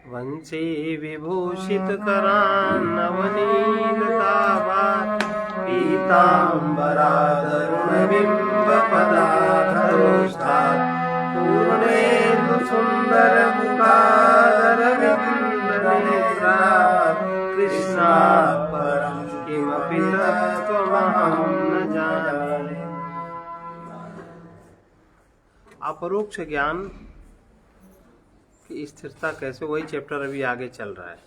वंशी विभूषित करान्नवनीलताभात् पीताम्बरादरुणबिम्बपदाधरोष्ठात् पूर्णेन्दु सुन्दरमुखादरविन्दनेत्रात् कृष्णात् परं किमपि तत्त्वमहं न जाने। अपरोक्ष ज्ञान की स्थिरता कैसे, वही चैप्टर अभी आगे चल रहा है।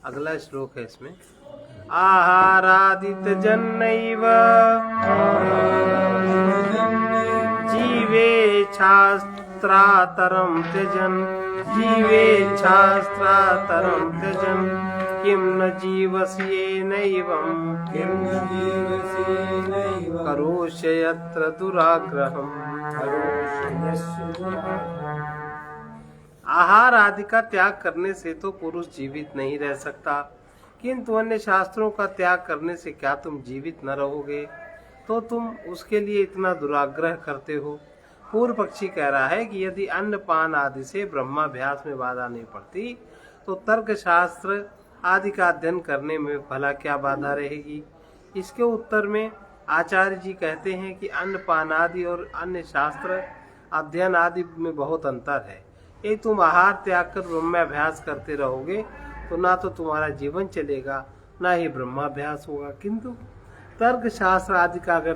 अगला श्लोक है इसमें, आहारादित जन्नैव जीवेच्छास्त्रातरं त्यजन् जीवेच्छास्त्रातरं त्यजन् किं न जीवस्येनैवं करोष्य यत्र दुराग्रहम्। आहार आदि का त्याग करने से तो पुरुष जीवित नहीं रह सकता, किंतु अन्य शास्त्रों का त्याग करने से क्या तुम जीवित न रहोगे? तो तुम उसके लिए इतना दुराग्रह करते हो। पूर्व पक्षी कह रहा है कि यदि अन्न पान आदि से ब्रह्माभ्यास में बाधा नहीं पड़ती तो तर्क शास्त्र आदि का अध्ययन करने में भला क्या बाधा रहेगी? इसके उत्तर में आचार्य जी कहते हैं कि अन्न पान आदि और अन्य शास्त्र अध्ययन आदि में बहुत अंतर है। यदि तुम आहार त्याग कर ब्रह्माभ्यास करते रहोगे तो ना तो तुम्हारा जीवन चलेगा, ना ही ब्रह्माभ्यास होगा। किंतु तर्क शास्त्र आदि का अगर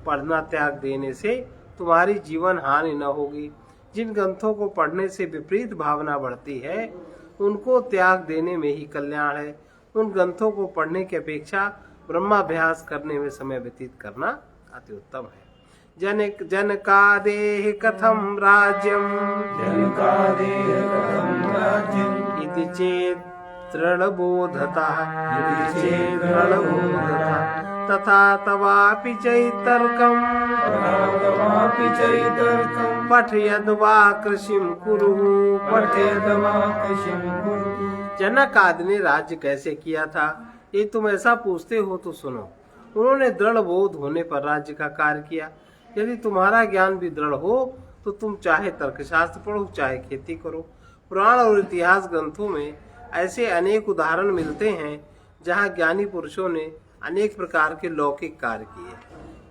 पढ़ना त्याग देने से तुम्हारी जीवन हानि न होगी। जिन ग्रंथों को पढ़ने से विपरीत भावना बढ़ती है उनको त्याग देने में ही कल्याण है। उन ग्रंथों को पढ़ने की अपेक्षा ब्रह्माभ्यास करने में समय व्यतीत करना अति उत्तम है। जनकादेह कथम राज्यम् इति चेत् दृढबोधतः तथा तवापि चैतर्कम् पठयद् वा कृषिं कुरु। जनक आदि ने राज्य कैसे किया था, ये तुम ऐसा पूछते हो तो सुनो। उन्होंने दृढ़ बोध होने पर राज्य का कार्य किया। यदि तुम्हारा ज्ञान भी दृढ़ हो तो तुम चाहे तर्कशास्त्र पढ़ो चाहे खेती करो। पुराण और इतिहास ग्रंथों में ऐसे अनेक उदाहरण मिलते हैं जहाँ ज्ञानी पुरुषों ने अनेक प्रकार के लौकिक कार्य किए।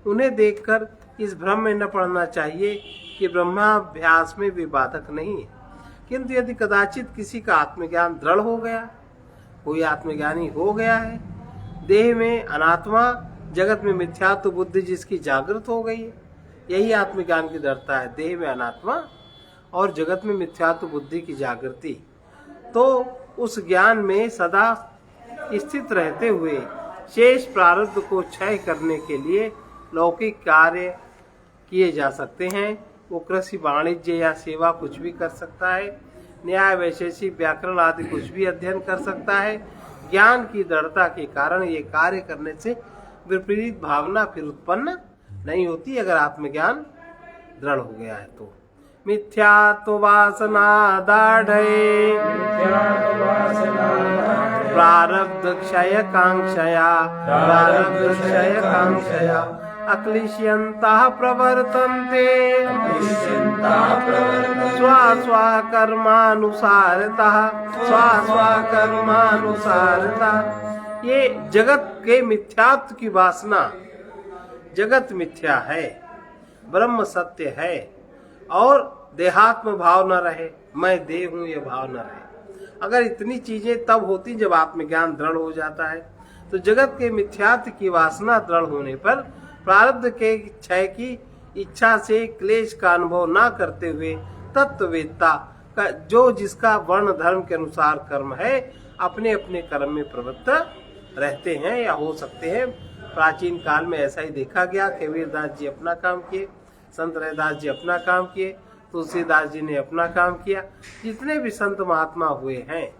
उन्हें देखकर इस भ्रम में न पड़ना चाहिए कि ब्रह्माभ्यास में भी बाधक नहीं है। किंतु यदि कदाचित किसी का आत्मज्ञान दृढ़ हो गया, कोई आत्मज्ञानी हो गया है, देह में अनात्मा जगत में मिथ्यात्व बुद्धि जिसकी जागृत हो गई है, यही आत्मज्ञान की दृढ़ता है। देह में अनात्मा और जगत में मिथ्यात्व बुद्धि की जागृति, तो उस ज्ञान में सदा स्थित रहते हुए शेष प्रारब्ध को क्षय करने के लिए लौकिक कार्य किए जा सकते हैं। वो कृषि वाणिज्य या सेवा कुछ भी कर सकता है, न्याय वैशेषिक व्याकरण आदि कुछ भी अध्ययन कर सकता है। ज्ञान की दृढ़ता के कारण ये कार्य करने से विपरीत भावना फिर उत्पन्न नहीं होती, अगर आत्मज्ञान दृढ़ हो गया है तो। मिथ्यात्व वासना दाढ़े प्रारब्ध क्षय कांक्षया अक्लिश्यन्तः प्रवर्तन्ते स्वस्वकर्मानुसारतः। ये जगत के मिथ्यात्व की वासना, जगत मिथ्या है, ब्रह्म सत्य है, और देहात्म भाव न रहे, मैं देह हूँ ये भाव न रहे। अगर इतनी चीजें तब होती जब आत्मज्ञान दृढ़ हो जाता है। तो जगत के मिथ्यात्व की वासना दृढ़ होने पर प्रारब्ध के क्षय की इच्छा से क्लेश का अनुभव न करते हुए तत्ववेत्ता का जो जिसका वर्ण धर्म के अनुसार कर्म है अपने अपने कर्म में प्रवृत्त रहते हैं या हो सकते हैं। प्राचीन काल में ऐसा ही देखा गया। कबीरदास जी अपना काम किए, संत रैदास जी अपना काम किए, तुलसीदास जी ने अपना काम किया। जितने भी संत महात्मा हुए हैं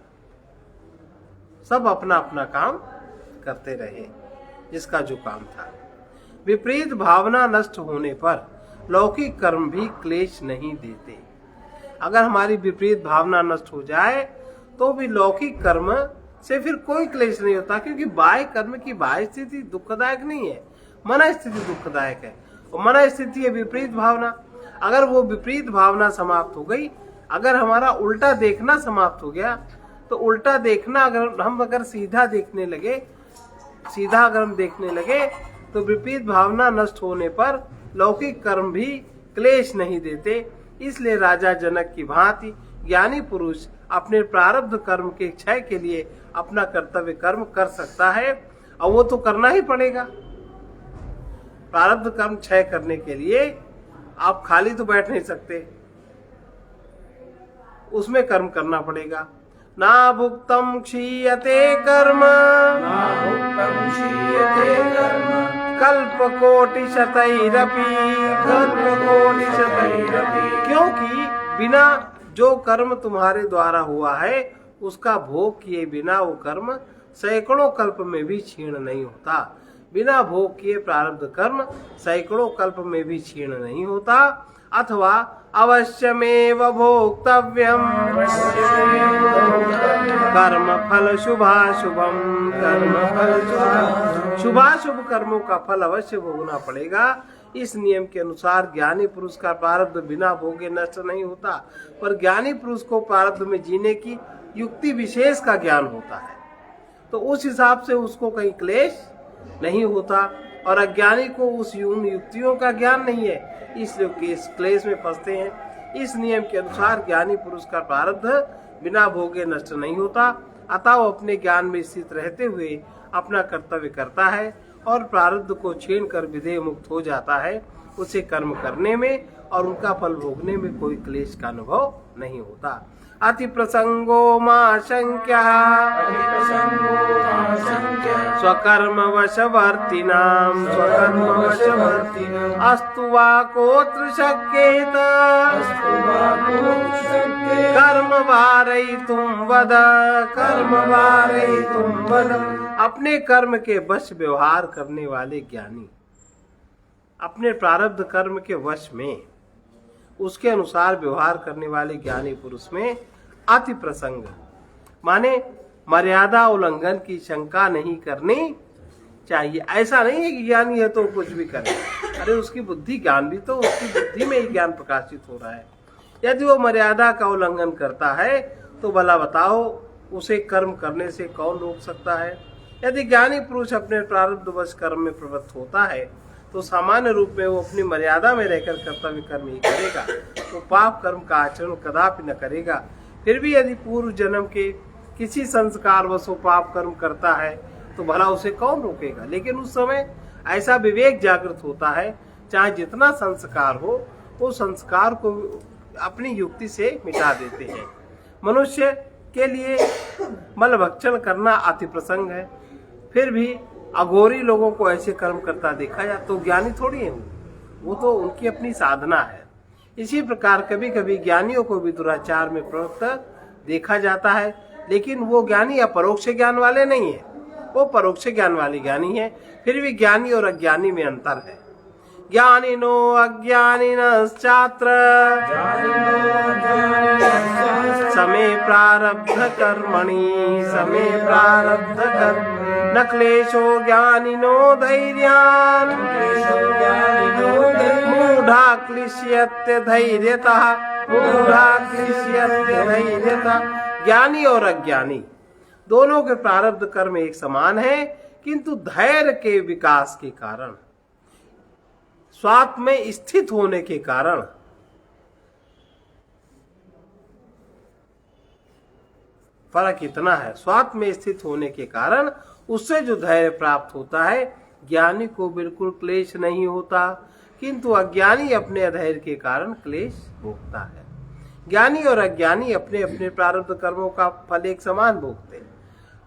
सब अपना अपना काम करते रहे, जिसका जो काम था। विपरीत भावना नष्ट होने पर लौकिक कर्म भी क्लेश नहीं देते। अगर हमारी विपरीत भावना नष्ट हो जाए तो भी लौकिक कर्म से फिर कोई क्लेश नहीं होता, क्योंकि बाह्य कर्म की बाह्य स्थिति दुखदायक नहीं है, मन स्थिति दुखदायक है। और मन स्थिति है विपरीत भावना। अगर वो विपरीत भावना समाप्त हो गई, अगर हमारा उल्टा देखना समाप्त हो गया तो उल्टा देखना अगर सीधा देखने लगे, सीधा अगर हम देखने लगे तो विपरीत भावना नष्ट होने पर लौकिक कर्म भी क्लेश नहीं देते। इसलिए राजा जनक की भांति ज्ञानी पुरुष अपने प्रारब्ध कर्म के क्षय के लिए अपना कर्तव्य कर्म कर सकता है, और वो तो करना ही पड़ेगा। प्रारब्ध कर्म क्षय करने के लिए आप खाली तो बैठ नहीं सकते, उसमें कर्म करना पड़ेगा। ना भुक्तम क्षीयते कर्म, कल्प कोटि शतैरपि, क्योंकि बिना जो कर्म तुम्हारे द्वारा हुआ है उसका भोग किए बिना वो कर्म सैकड़ों कल्प में भी क्षीण नहीं होता। बिना भोग किए प्रारब्ध कर्म सैकड़ों कल्प में भी क्षीण नहीं होता। अथवा अवश्यमेव भोक्तव्यम कर्म फल शुभाशुभम, कर्म फल शुभाशुभ कर्मों का फल अवश्य भोगना पड़ेगा। इस नियम के अनुसार ज्ञानी पुरुष का प्रारब्ध बिना भोगे नष्ट नहीं होता, पर ज्ञानी पुरुष को प्रारब्ध में जीने की युक्ति विशेष का ज्ञान होता है, तो उस हिसाब से उसको कहीं क्लेश नहीं होता, और अज्ञानी को उस युक्तियों का ज्ञान नहीं है, इसलिए इस क्लेश में फंसते हैं। इस नियम के अनुसार ज्ञानी पुरुष का प्रारब्ध बिना भोगे नष्ट नहीं होता, अतः वो अपने ज्ञान में स्थित रहते हुए अपना कर्तव्य करता है और प्रारब्ध को छीन कर विधेय मुक्त हो जाता है। उसे कर्म करने में और उनका फल भोगने में कोई क्लेश का अनुभव नहीं होता। अति प्रसंगो माशंक्यः स्वकर्म वशवर्तिनां, अस्तु वा कोत्र शक्येत कर्म वारयितुं वद, कर्म वारयितुं वद। अपने कर्म के वश व्यवहार करने वाले ज्ञानी अपने प्रारब्ध कर्म के वश में उसके अनुसार व्यवहार करने वाले ज्ञानी पुरुष में अति प्रसंग माने मर्यादा उल्लंघन की शंका नहीं करनी चाहिए। ऐसा नहीं है कि ज्ञानी है तो कुछ भी करे, अरे उसकी बुद्धि ज्ञान भी तो उसकी बुद्धि में ही ज्ञान प्रकाशित हो रहा है। यदि वो मर्यादा का उल्लंघन करता है तो भला बताओ उसे कर्म करने से कौन रोक सकता है। यदि ज्ञानी पुरुष अपने प्रारब्धवश कर्म में प्रवृत्त होता है तो सामान्य रूप में वो अपनी मर्यादा में रहकर कर्तव्य कर्म ही करेगा, तो पाप कर्म का आचरण कदापि न करेगा। फिर भी यदि पूर्व जन्म के किसी संस्कार वश वो पाप कर्म करता है तो भला उसे कौन रोकेगा। लेकिन उस समय ऐसा विवेक जागृत होता है, चाहे जितना संस्कार हो वो संस्कार को अपनी युक्ति से मिटा देते हैं। मनुष्य के लिए मलभक्षण करना अति प्रसंग है, फिर भी अघोरी लोगों को ऐसे कर्म करता देखा जाए तो ज्ञानी थोड़ी है वो तो उनकी अपनी साधना है। इसी प्रकार कभी कभी ज्ञानियों को भी दुराचार में प्रवृत्त देखा जाता है, लेकिन वो ज्ञानी अपरोक्ष ज्ञान वाले नहीं है, वो परोक्ष ज्ञान वाले ज्ञानी है। फिर भी ज्ञानी और अज्ञानी में अंतर है। ज्ञानिनो अज्ञानिनश्चात्र समे प्रारब्ध कर्मणि, समे प्रारब्ध कर्म न क्लेशो ज्ञानिनो धैर्यान्, मूढ़ा क्लिश्यते धैर्यतः, मूढ़ा क्लिश्यते धैर्यतः। ज्ञानी और अज्ञानी दोनों के प्रारब्ध कर्म एक समान है, किंतु धैर्य के विकास के कारण, स्वात्म में स्थित होने के कारण फर्क इतना है। स्वात्म में स्थित होने के कारण उससे जो धैर्य प्राप्त होता है, ज्ञानी को बिल्कुल क्लेश नहीं होता, किंतु अज्ञानी अपने अधैर्य के कारण क्लेश भोगता है। ज्ञानी और अज्ञानी अपने अपने प्रारब्ध कर्मों का फल एक समान भोगते हैं।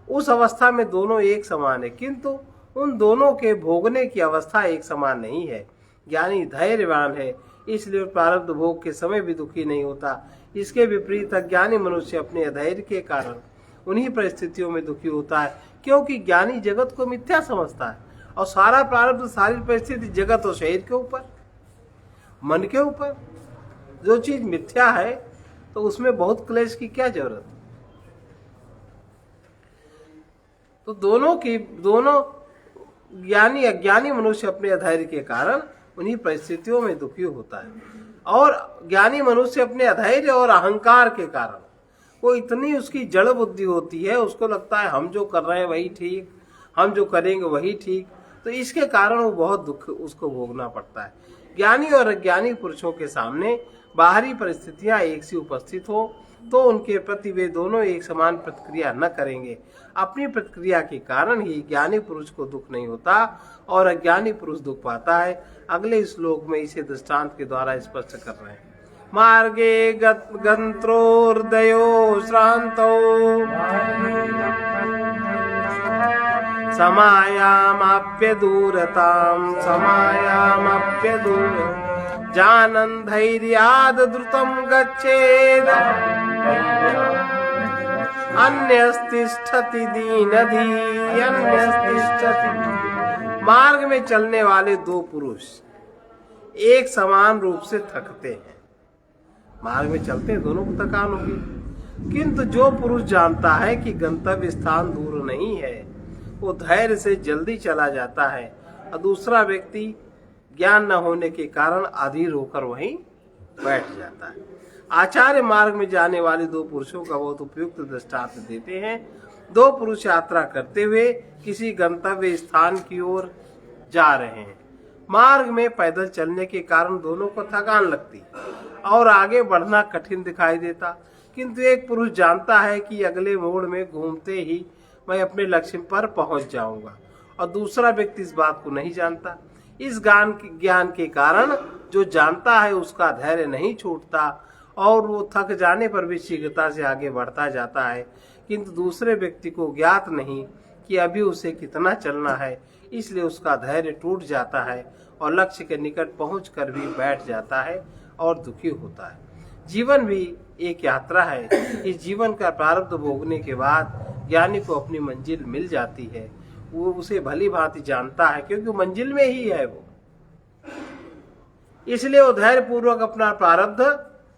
उस अवस्था में दोनों एक समान है, किंतु उन दोनों के भोगने की अवस्था एक समान नहीं है। ज्ञानी धैर्यवान है, इसलिए प्रारब्ध भोग के समय भी दुखी नहीं होता। इसके विपरीत अज्ञानी मनुष्य अपने अधैर्य के कारण उन्हीं परिस्थितियों में दुखी होता है, क्योंकि ज्ञानी जगत को मिथ्या समझता है और सारा प्रारब्ध, सारी परिस्थिति जगत और शरीर के ऊपर, मन के ऊपर। जो चीज मिथ्या है तो उसमें बहुत क्लेश की क्या जरूरत। तो दोनों ज्ञानी अज्ञानी मनुष्य अपने अधैर्य के कारण उन्हीं परिस्थितियों में दुखी होता है। और ज्ञानी मनुष्य अपने अधैर्य और अहंकार के कारण वो इतनी उसकी जड़ बुद्धि होती है, उसको लगता है हम जो कर रहे हैं वही ठीक, हम जो करेंगे वही ठीक, तो इसके कारण वो बहुत दुख उसको भोगना पड़ता है। ज्ञानी और अज्ञानी पुरुषों के सामने बाहरी परिस्थितियां एक सी उपस्थित हो तो उनके प्रति वे दोनों एक समान प्रतिक्रिया न करेंगे। अपनी प्रतिक्रिया के कारण ही ज्ञानी पुरुष को दुख नहीं होता और अज्ञानी पुरुष दुख पाता है। अगले श्लोक में इसे दृष्टांत के द्वारा स्पष्ट कर रहे हैं। मार्गे गंत्रोर्दयो श्रांतो समायामाप्य दूरताम समायामाप्य दूर जानन धैर्याद द्रुतम गच्छेद अन्यस्तिष्ठति दीनधी अन्यस्तिष्ठति। मार्ग में चलने वाले दो पुरुष एक समान रूप से थकते हैं। मार्ग में चलते हैं, दोनों को थकान होगी, किंतु जो पुरुष जानता है कि गंतव्य स्थान दूर नहीं है वो धैर्य से जल्दी चला जाता है, और दूसरा व्यक्ति ज्ञान न होने के कारण अधीर होकर वहीं बैठ जाता है। आचार्य मार्ग में जाने वाले दो पुरुषों का बहुत उपयुक्त दृष्टांत देते हैं। दो पुरुष यात्रा करते हुए किसी गंतव्य स्थान की ओर जा रहे हैं। मार्ग में पैदल चलने के कारण दोनों को थकान लगती और आगे बढ़ना कठिन दिखाई देता, किंतु एक पुरुष जानता है कि अगले मोड़ में घूमते ही मैं अपने लक्ष्य पर पहुंच जाऊंगा, और दूसरा व्यक्ति इस बात को नहीं जानता। इस ज्ञान के कारण जो जानता है उसका धैर्य नहीं छूटता और वो थक जाने पर भी शीघ्रता से आगे बढ़ता जाता है, किंतु दूसरे व्यक्ति को ज्ञात नहीं कि अभी उसे कितना चलना है, इसलिए उसका धैर्य टूट जाता है और लक्ष्य के निकट पहुंचकर भी बैठ जाता है और दुखी होता है। जीवन भी एक यात्रा है। इस जीवन का प्रारब्ध भोगने के बाद ज्ञानी को अपनी मंजिल मिल जाती है। वो उसे भली भांति जानता है क्योंकि मंजिल में ही है वो, इसलिए वो धैर्य पूर्वक अपना प्रारब्ध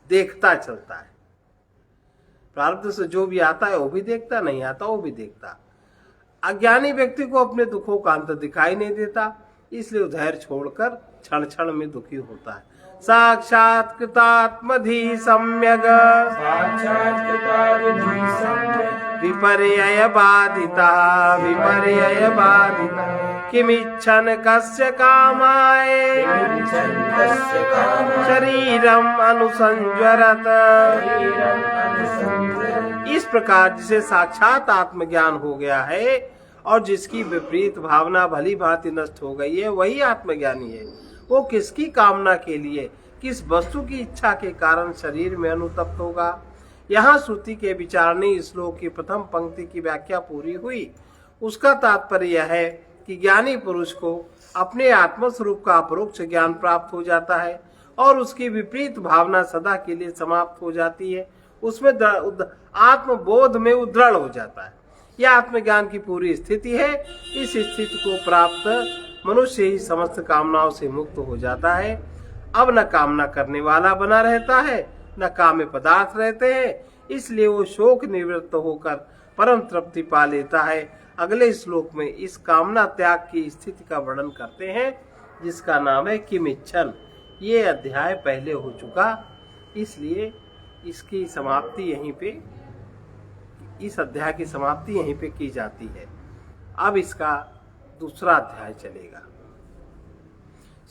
देखता चलता है। प्रारब्ध से जो भी आता है वो भी देखता, नहीं आता वो भी देखता। अज्ञानी व्यक्ति को अपने दुखों का अंत दिखाई नहीं देता, इसलिए वो धैर्य छोड़कर क्षण क्षण में दुखी होता है। साक्षात कृतात्मधि सम्यग विपर्यय बाधिता विपर्यय बाधिता किमिच्छन कस्य कामाय शरीरम अनुसंजरत। इस प्रकार जिसे साक्षात आत्मज्ञान हो गया है और जिसकी विपरीत भावना भली भांति नष्ट हो गई है वही आत्मज्ञानी है। वो किसकी कामना के लिए, किस वस्तु की इच्छा के कारण शरीर में अनुतप्त होगा। यहाँ श्रुति के विचारणीय श्लोक की प्रथम पंक्ति की व्याख्या पूरी हुई। उसका तात्पर्य यह है कि ज्ञानी पुरुष को अपने आत्मस्वरूप का अपरोक्ष ज्ञान प्राप्त हो जाता है और उसकी विपरीत भावना सदा के लिए समाप्त हो जाती है। उसमें आत्मबोध में उद्दृढ़ हो जाता है। यह आत्मज्ञान की पूरी स्थिति है। इस स्थिति को प्राप्त मनुष्य ही समस्त कामनाओं से मुक्त हो जाता है। अब न कामना करने वाला बना रहता है, न काम्य पदार्थ रहते हैं, इसलिए वो शोक निवृत्त होकर परम तृप्ति पा लेता है। अगले श्लोक में इस कामना त्याग की स्थिति का वर्णन करते हैं जिसका नाम है किमिच्छन। ये अध्याय पहले हो चुका, इसलिए इसकी समाप्ति यहीं पे, इस अध्याय की समाप्ति यहीं पे की जाती है। अब इसका दूसरा अध्याय चलेगा।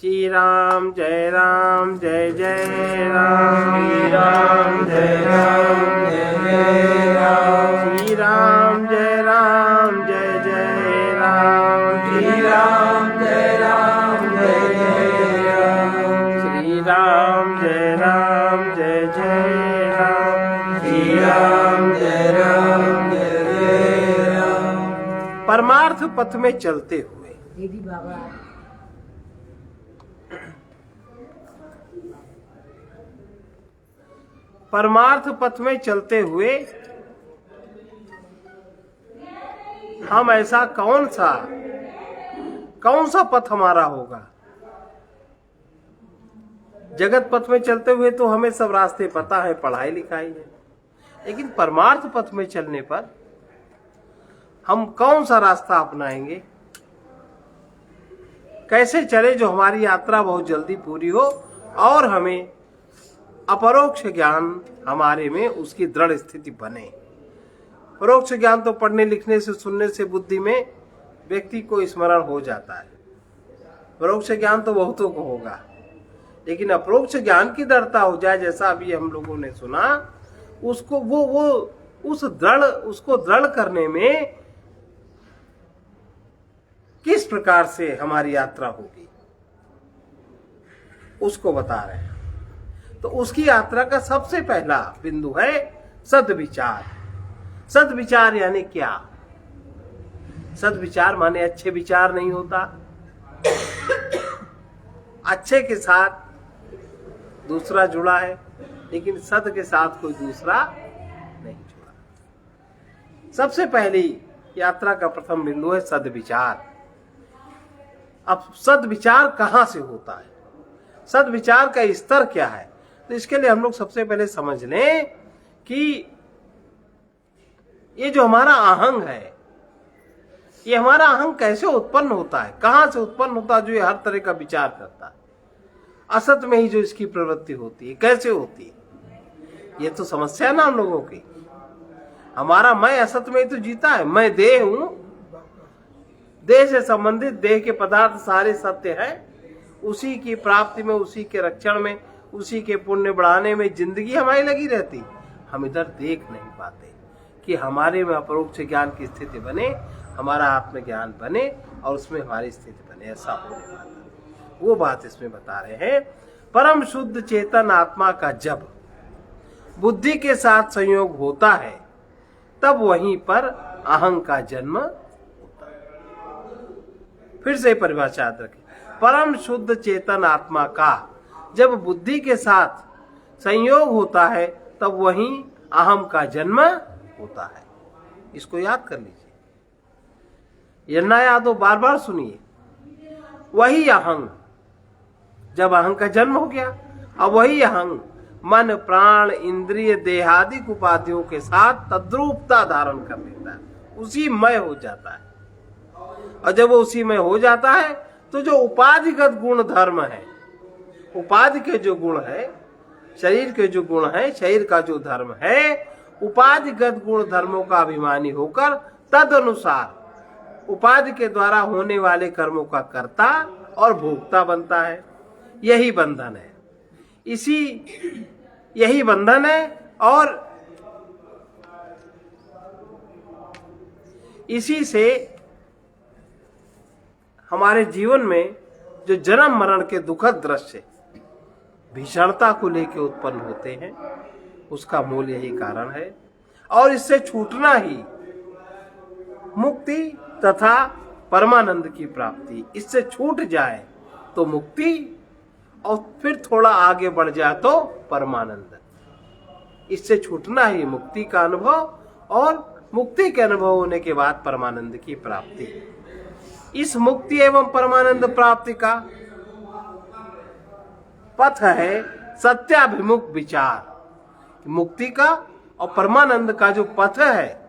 श्री राम जय राम जय जय राम, श्री राम जय राम जय जय राम, श्री राम जय राम जय जय राम, श्री राम जय राम जय जय राम, श्री राम जय राम जय जय राम, श्री राम जय राम जय जय राम। परमार्थ पथ में चलते हुए परमार्थ पथ में चलते हुए हम ऐसा कौन सा पथ हमारा होगा। जगत पथ में चलते हुए तो हमें सब रास्ते पता है, पढ़ाई लिखाई है, लेकिन परमार्थ पथ में चलने पर हम कौन सा रास्ता अपनाएंगे, कैसे चले जो हमारी यात्रा बहुत जल्दी पूरी हो और हमें अपरोक्ष ज्ञान हमारे में उसकी दृढ़ स्थिति बने। परोक्ष ज्ञान तो पढ़ने लिखने से सुनने से बुद्धि में व्यक्ति को स्मरण हो जाता है, परोक्ष ज्ञान तो बहुतों को होगा, लेकिन अपरोक्ष ज्ञान की दृढ़ता हो जाए, जैसा अभी हम लोगों ने सुना, उसको उसको दृढ़ करने में किस प्रकार से हमारी यात्रा होगी उसको बता रहे हैं। तो उसकी यात्रा का सबसे पहला बिंदु है सद्विचार। सद्विचार यानी क्या? सद्विचार माने अच्छे विचार नहीं होता, अच्छे के साथ दूसरा जुड़ा है, लेकिन सद के साथ कोई दूसरा नहीं जुड़ा। सबसे पहली यात्रा का प्रथम बिंदु है सद्विचार। अब सद्विचार कहां से होता है, सद्विचार का स्तर क्या है? तो इसके लिए हम लोग सबसे पहले समझ लें कि ये जो हमारा अहंग है, ये हमारा अहंग कैसे उत्पन्न होता है, कहां से उत्पन्न होता है, जो ये हर तरह का विचार करता है। असत में ही जो इसकी प्रवृत्ति होती है, कैसे होती है? ये तो समस्या है ना हम लोगों की। हमारा मैं असत में ही तो जीता है। मैं देह हूं, देह से संबंधित देह के पदार्थ सारे सत्य हैं, उसी की प्राप्ति में, उसी के रक्षण में, उसी के पुण्य बढ़ाने में जिंदगी हमारी लगी रहती। हम इधर देख नहीं पाते कि हमारे में अपरोक्ष ज्ञान की स्थिति बने, हमारा आत्मज्ञान बने और उसमें हमारी स्थिति बने, ऐसा होने पाता। वो बात इसमें बता रहे हैं। परम शुद्ध चेतन आत्मा का जब बुद्धि के साथ संयोग होता है, तब वहीं पर अहंग का जन्म होता है। फिर से परिभाषा याद रखें, परम शुद्ध चेतन आत्मा का जब बुद्धि के साथ संयोग होता है, तब वहीं अहम का जन्म होता है। इसको याद कर लीजिए, ये ना याद हो बार बार सुनिए। वही अहंग, जब अहंग का जन्म हो गया, अब वही अहंग मन प्राण इंद्रिय देहादि उपाधियों के साथ तद्रूपता धारण कर लेता है, उसी मय हो जाता है। और जब वो उसी में हो जाता है, तो जो उपाधिगत गुण धर्म है, उपाधि के जो गुण है, शरीर के जो गुण है, शरीर का जो धर्म है, उपाधिगत गुण धर्मों का अभिमानी होकर तद अनुसार उपाधि के द्वारा होने वाले कर्मों का कर्ता और भोक्ता बनता है। यही बंधन है, यही बंधन है। और इसी से हमारे जीवन में जो जन्म मरण के दुखद दृश्य भीषणता को लेकर उत्पन्न होते हैं, उसका मूल यही कारण है। और इससे छूटना ही मुक्ति तथा परमानंद की प्राप्ति। इससे छूट जाए तो मुक्ति, और फिर थोड़ा आगे बढ़ जाए तो परमानंद। इससे छूटना ही मुक्ति का अनुभव, और मुक्ति के अनुभव होने के बाद परमानंद की प्राप्ति। इस मुक्ति एवं परमानंद प्राप्ति का पथ है सत्याभिमुख विचार। मुक्ति का और परमानंद का जो पथ है,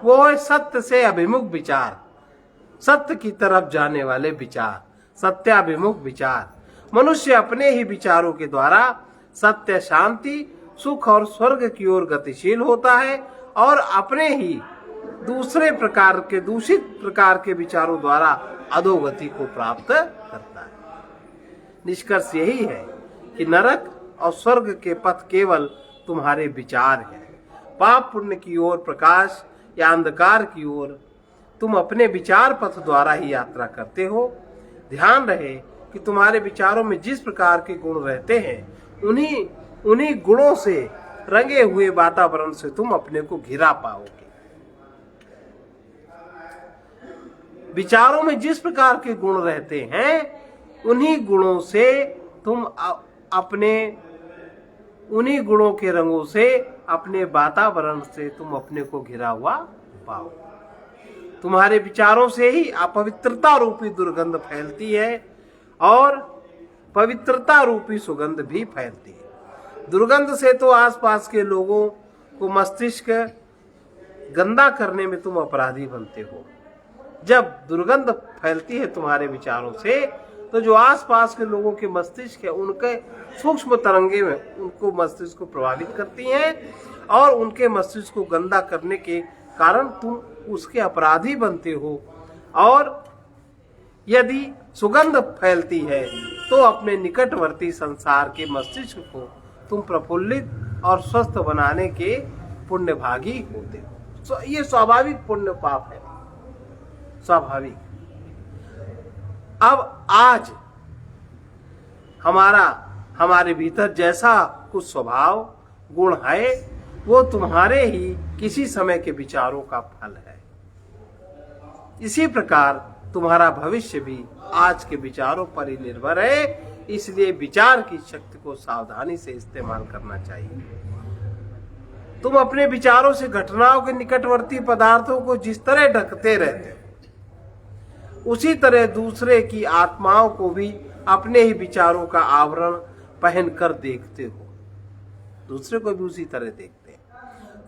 वो है सत्य से अभिमुख विचार, सत्य की तरफ जाने वाले विचार, सत्याभिमुख विचार। मनुष्य अपने ही विचारों के द्वारा सत्य, शांति, सुख और स्वर्ग की ओर गतिशील होता है, और अपने ही दूसरे प्रकार के दूषित प्रकार के विचारों द्वारा अधोगति को प्राप्त करता है। निष्कर्ष यही है कि नरक और स्वर्ग के पथ केवल तुम्हारे विचार हैं। पाप पुण्य की ओर, प्रकाश या अंधकार की ओर तुम अपने विचार पथ द्वारा ही यात्रा करते हो। ध्यान रहे कि तुम्हारे विचारों में जिस प्रकार के गुण रहते हैं, उन्हीं गुणों से रंगे हुए वातावरण से तुम अपने को घिरा पाओगे। विचारों में जिस प्रकार के गुण रहते हैं, उन्हीं गुणों से तुम उन्हीं गुणों के रंगों से, अपने वातावरण से तुम अपने को घिरा हुआ पाओ। तुम्हारे विचारों से ही अपवित्रता रूपी दुर्गंध फैलती है, और पवित्रता रूपी सुगंध भी फैलती है। दुर्गंध से तो आसपास के लोगों को मस्तिष्क गंदा करने में तुम अपराधी बनते हो। जब दुर्गंध फैलती है तुम्हारे विचारों से, तो जो आसपास के लोगों के मस्तिष्क है उनके सूक्ष्म तरंगे में उनको मस्तिष्क को प्रभावित करती हैं और उनके मस्तिष्क को गंदा करने के कारण तुम उसके अपराधी बनते हो। और यदि सुगंध फैलती है तो अपने निकटवर्ती संसार के मस्तिष्क को तुम प्रफुल्लित और स्वस्थ बनाने के पुण्यभागी होते हो। ये स्वाभाविक पुण्य पाप है, स्वाभाविक। अब आज हमारे भीतर जैसा कुछ स्वभाव गुण है वो तुम्हारे ही किसी समय के विचारों का फल है। इसी प्रकार तुम्हारा भविष्य भी आज के विचारों पर ही निर्भर है। इसलिए विचार की शक्ति को सावधानी से इस्तेमाल करना चाहिए। तुम अपने विचारों से घटनाओं के निकटवर्ती पदार्थों को जिस तरह ढकते रहते हो उसी तरह दूसरे की आत्माओं को भी अपने ही विचारों का आवरण पहनकर देखते हो। दूसरे को भी उसी तरह देखते हैं।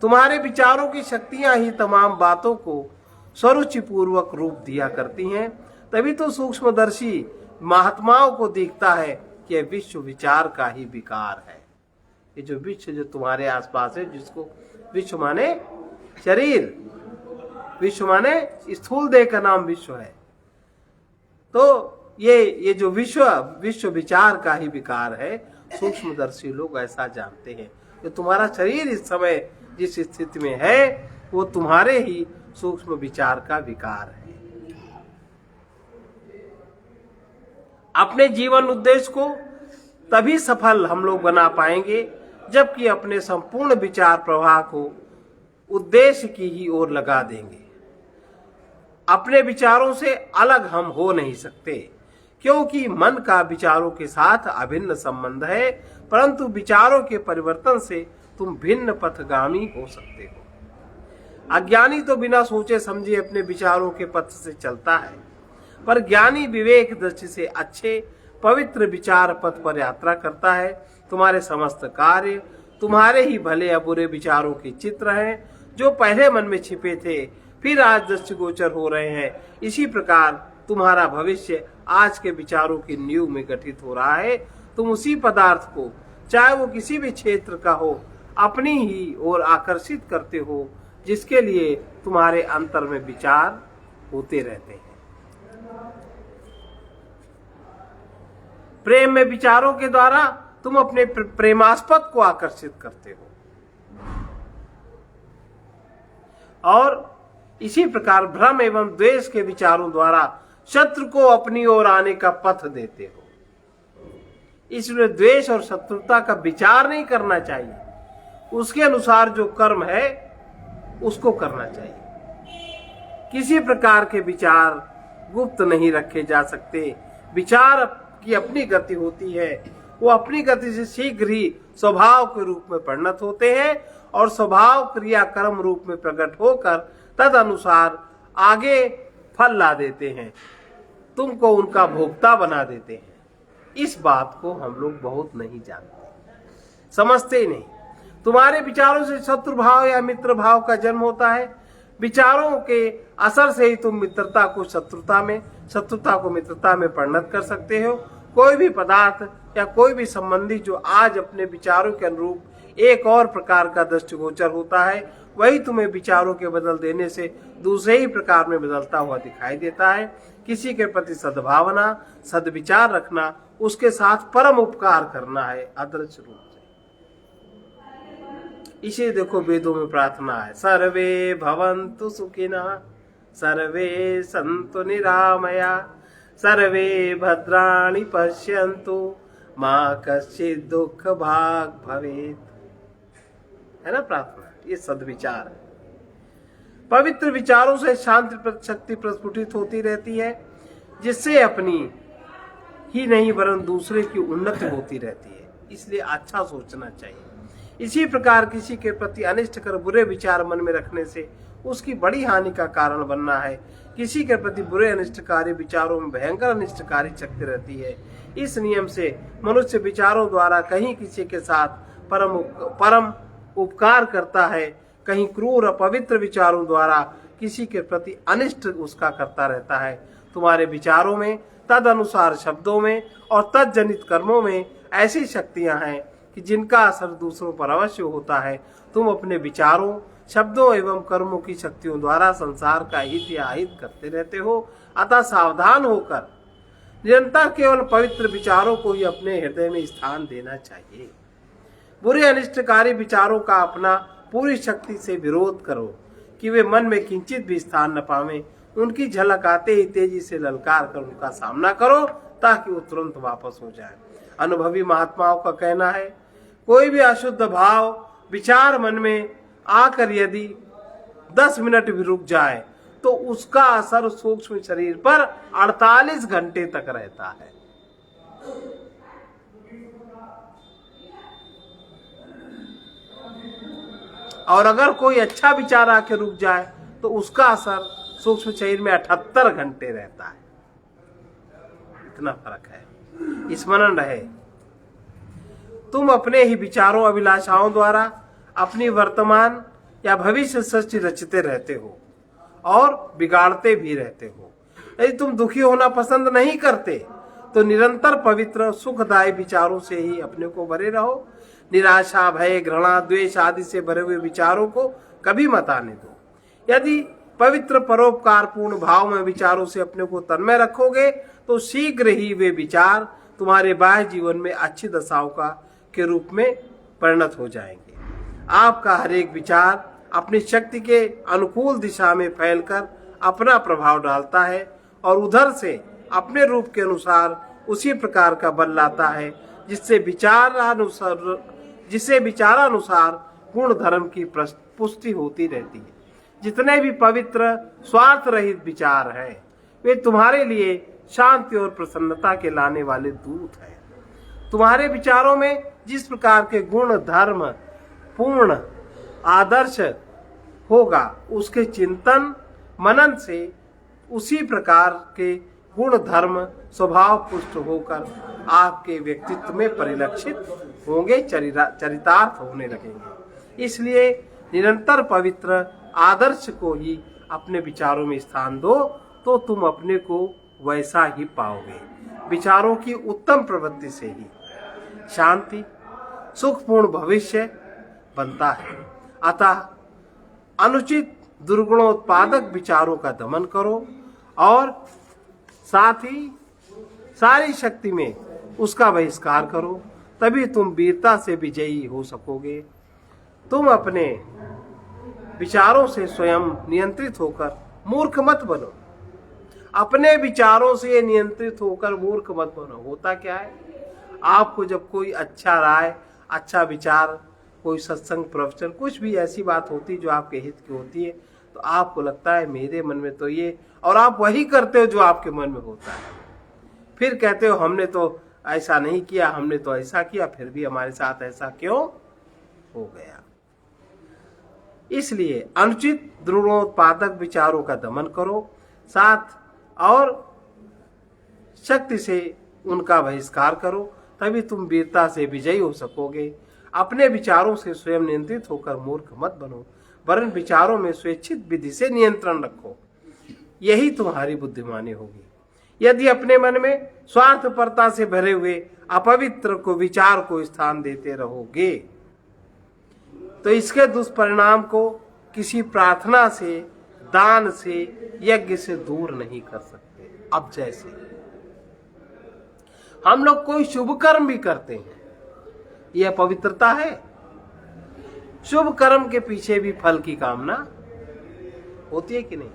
तुम्हारे विचारों की शक्तियां ही तमाम बातों को स्वरुचिपूर्वक रूप दिया करती हैं। तभी तो सूक्ष्मदर्शी महात्माओं को दिखता है कि यह विश्व विचार का ही विकार है। ये जो विश्व जो तुम्हारे आसपास है, जिसको विश्व माने शरीर, विश्व माने स्थूल देह का नाम विश्व है, तो ये जो विश्व विचार का ही विकार है। सूक्ष्मदर्शी लोग ऐसा जानते हैं कि तुम्हारा शरीर इस समय जिस स्थिति में है वो तुम्हारे ही सूक्ष्म विचार का विकार है। अपने जीवन उद्देश्य को तभी सफल हम लोग बना पाएंगे जबकि अपने संपूर्ण विचार प्रवाह को उद्देश्य की ही ओर लगा देंगे। अपने विचारों से अलग हम हो नहीं सकते क्योंकि मन का विचारों के साथ अभिन्न संबंध है, परंतु विचारों के परिवर्तन से तुम भिन्न पथगामी हो सकते हो। अज्ञानी तो बिना सोचे समझे अपने विचारों के पथ से चलता है, पर ज्ञानी विवेक दृष्टि से अच्छे पवित्र विचार पथ पर यात्रा करता है। तुम्हारे समस्त कार्य तुम्हारे ही भले या बुरे विचारों के चित्र हैं जो पहले मन में छिपे थे फिर आज दृष्टिगोचर हो रहे हैं। इसी प्रकार तुम्हारा भविष्य आज के विचारों की नींव में गठित हो रहा है। तुम उसी पदार्थ को, चाहे वो किसी भी क्षेत्र का हो, अपनी ही ओर आकर्षित करते हो जिसके लिए तुम्हारे अंतर में विचार होते रहते हैं। प्रेम में विचारों के द्वारा तुम अपने प्रेमास्पद को आकर्षित करते हो और इसी प्रकार भ्रम एवं द्वेष के विचारों द्वारा शत्रु को अपनी ओर आने का पथ देते हो। इसलिए द्वेष और शत्रुता का विचार नहीं करना चाहिए, उसके अनुसार जो कर्म है उसको करना चाहिए। किसी प्रकार के विचार गुप्त नहीं रखे जा सकते। विचार की अपनी गति होती है, वो अपनी गति से शीघ्र ही स्वभाव के रूप में परिणत होते हैं और स्वभाव क्रिया कर्म रूप में प्रकट होकर तद अनुसार आगे फल ला देते हैं, तुमको उनका भोक्ता बना देते हैं। इस बात को हम लोग बहुत नहीं जानते, समझते ही नहीं। तुम्हारे विचारों से शत्रु भाव या मित्र भाव का जन्म होता है। विचारों के असर से ही तुम मित्रता को शत्रुता में, शत्रुता को मित्रता में परिणत कर सकते हो। कोई भी पदार्थ या कोई भी संबंधी जो आज अपने विचारों के अनुरूप एक और प्रकार का दृष्टिगोचर होता है, वही तुम्हें विचारों के बदल देने से दूसरे ही प्रकार में बदलता हुआ दिखाई देता है। किसी के प्रति सद्भावना, सद्विचार रखना, उसके साथ परम उपकार करना है अदृश्य रूप से। इसे देखो वेदों में प्रार्थना है, सर्वे भवन्तु सुखिनः, सर्वे सन्तु निरामया, सर्वे भद्राणि पश्यन्तु, मा कश्चित् दुःख भाग् भवेत्। है ना प्रार्थना, ये सद्विचार है। पवित्र विचारों से शांति शक्ति प्रस्फुटित होती रहती है, जिससे अपनी ही नहीं वरन दूसरे की उन्नति होती रहती है। इसलिए अच्छा सोचना चाहिए। इसी प्रकार किसी के प्रति अनिष्ट कर बुरे विचार मन में रखने से उसकी बड़ी हानि का कारण बनना है। किसी के प्रति बुरे अनिष्टकारी विचारों में भयंकर अनिष्टकारी शक्ति रहती है। इस नियम से मनुष्य विचारों द्वारा कहीं किसी के साथ परम उपकार करता है, कहीं क्रूर अपवित्र विचारों द्वारा किसी के प्रति अनिष्ट उसका करता रहता है। तुम्हारे विचारों में तद अनुसार शब्दों में और तत्जनित कर्मों में ऐसी शक्तियां हैं कि जिनका असर दूसरों पर अवश्य होता है। तुम अपने विचारों, शब्दों एवं कर्मों की शक्तियों द्वारा संसार का हित या अहित करते रहते हो। अतः सावधान होकर निरंतर केवल पवित्र विचारों को ही अपने हृदय में स्थान देना चाहिए। बुरे अनिष्टकारी विचारों का अपना पूरी शक्ति से विरोध करो कि वे मन में किंचित भी स्थान न पावे। उनकी झलक आते ही तेजी से ललकार कर उनका सामना करो ताकि वो तुरंत वापस हो जाए। अनुभवी महात्माओं का कहना है, कोई भी अशुद्ध भाव विचार मन में आकर यदि 10 मिनट भी रुक जाए तो उसका असर सूक्ष्म शरीर पर 48 घंटे तक रहता है। और अगर कोई अच्छा विचार आके रुक जाए तो उसका असर सूक्ष्म शरीर में 78 घंटे रहता है। इतना फर्क है, स्मरण रहे। तुम अपने ही विचारों, अभिलाषाओं द्वारा अपनी वर्तमान या भविष्य सृष्टि रचते रहते हो और बिगाड़ते भी रहते हो। यदि तुम दुखी होना पसंद नहीं करते तो निरंतर पवित्र सुखदायी विचारों से ही अपने को भरे रहो। निराशा, भय, घृणा, द्वेष आदि से भरे हुए विचारों को कभी मत आने दो। यदि पवित्र परोपकार पूर्ण भाव में विचारों से अपने को तन्मय रखोगे तो शीघ्र ही वे विचार तुम्हारे बाह्य जीवन में अच्छी दशाओं के रूप में परिणत हो जाएंगे। आपका हर एक विचार अपनी शक्ति के अनुकूल दिशा में फैलकर अपना प्रभाव डालता है और उधर से अपने रूप के अनुसार उसी प्रकार का बल लाता है जिससे विचारानुसार गुण धर्म की पुष्टि होती रहती है। जितने भी पवित्र स्वार्थ रहित विचार हैं वे तुम्हारे लिए शांति और प्रसन्नता के लाने वाले दूत हैं। तुम्हारे विचारों में जिस प्रकार के गुण धर्म पूर्ण आदर्श होगा उसके चिंतन मनन से उसी प्रकार के गुण धर्म स्वभाव पुष्ट होकर आपके व्यक्तित्व में परिलक्षित होंगे, चरितार्थ होने लगेंगे। इसलिए निरंतर पवित्र आदर्श को ही अपने विचारों में स्थान दो तो तुम अपने को वैसा ही पाओगे। विचारों की उत्तम प्रवृत्ति से ही शांति, सुखपूर्ण भविष्य बनता है। अतः अनुचित दुर्गुणोत्पादक विचारों का दमन करो और साथ ही सारी शक्ति में उसका बहिष्कार करो, तभी तुम वीरता से विजयी हो सकोगे। तुम अपने विचारों से स्वयं नियंत्रित होकर मूर्ख मत बनो। अपने विचारों से नियंत्रित होकर मूर्ख मत बनो। होता क्या है, आपको जब कोई अच्छा राय, अच्छा विचार, कोई सत्संग, प्रवचन, कुछ भी ऐसी बात होती जो आपके हित की होती है तो आपको लगता है मेरे मन में तो ये, और आप वही करते हो जो आपके मन में होता है। फिर कहते हो हमने तो ऐसा नहीं किया, हमने तो ऐसा किया, फिर भी हमारे साथ ऐसा क्यों हो गया। इसलिए अनुचित द्रुणोत्पादक विचारों का दमन करो, साथ और शक्ति से उनका बहिष्कार करो, तभी तुम वीरता से विजयी हो सकोगे। अपने विचारों से स्वयं नियंत्रित होकर मूर्ख मत बनो, वरन विचारों में स्वेच्छित विधि से नियंत्रण रखो। यही तुम्हारी बुद्धिमानी होगी। यदि अपने मन में स्वार्थपरता से भरे हुए अपवित्र को विचार को स्थान देते रहोगे तो इसके दुष्परिणाम को किसी प्रार्थना से, दान से, यज्ञ से दूर नहीं कर सकते। अब जैसे हम लोग कोई शुभ कर्म भी करते हैं, यह पवित्रता है। शुभ कर्म के पीछे भी फल की कामना होती है कि नहीं।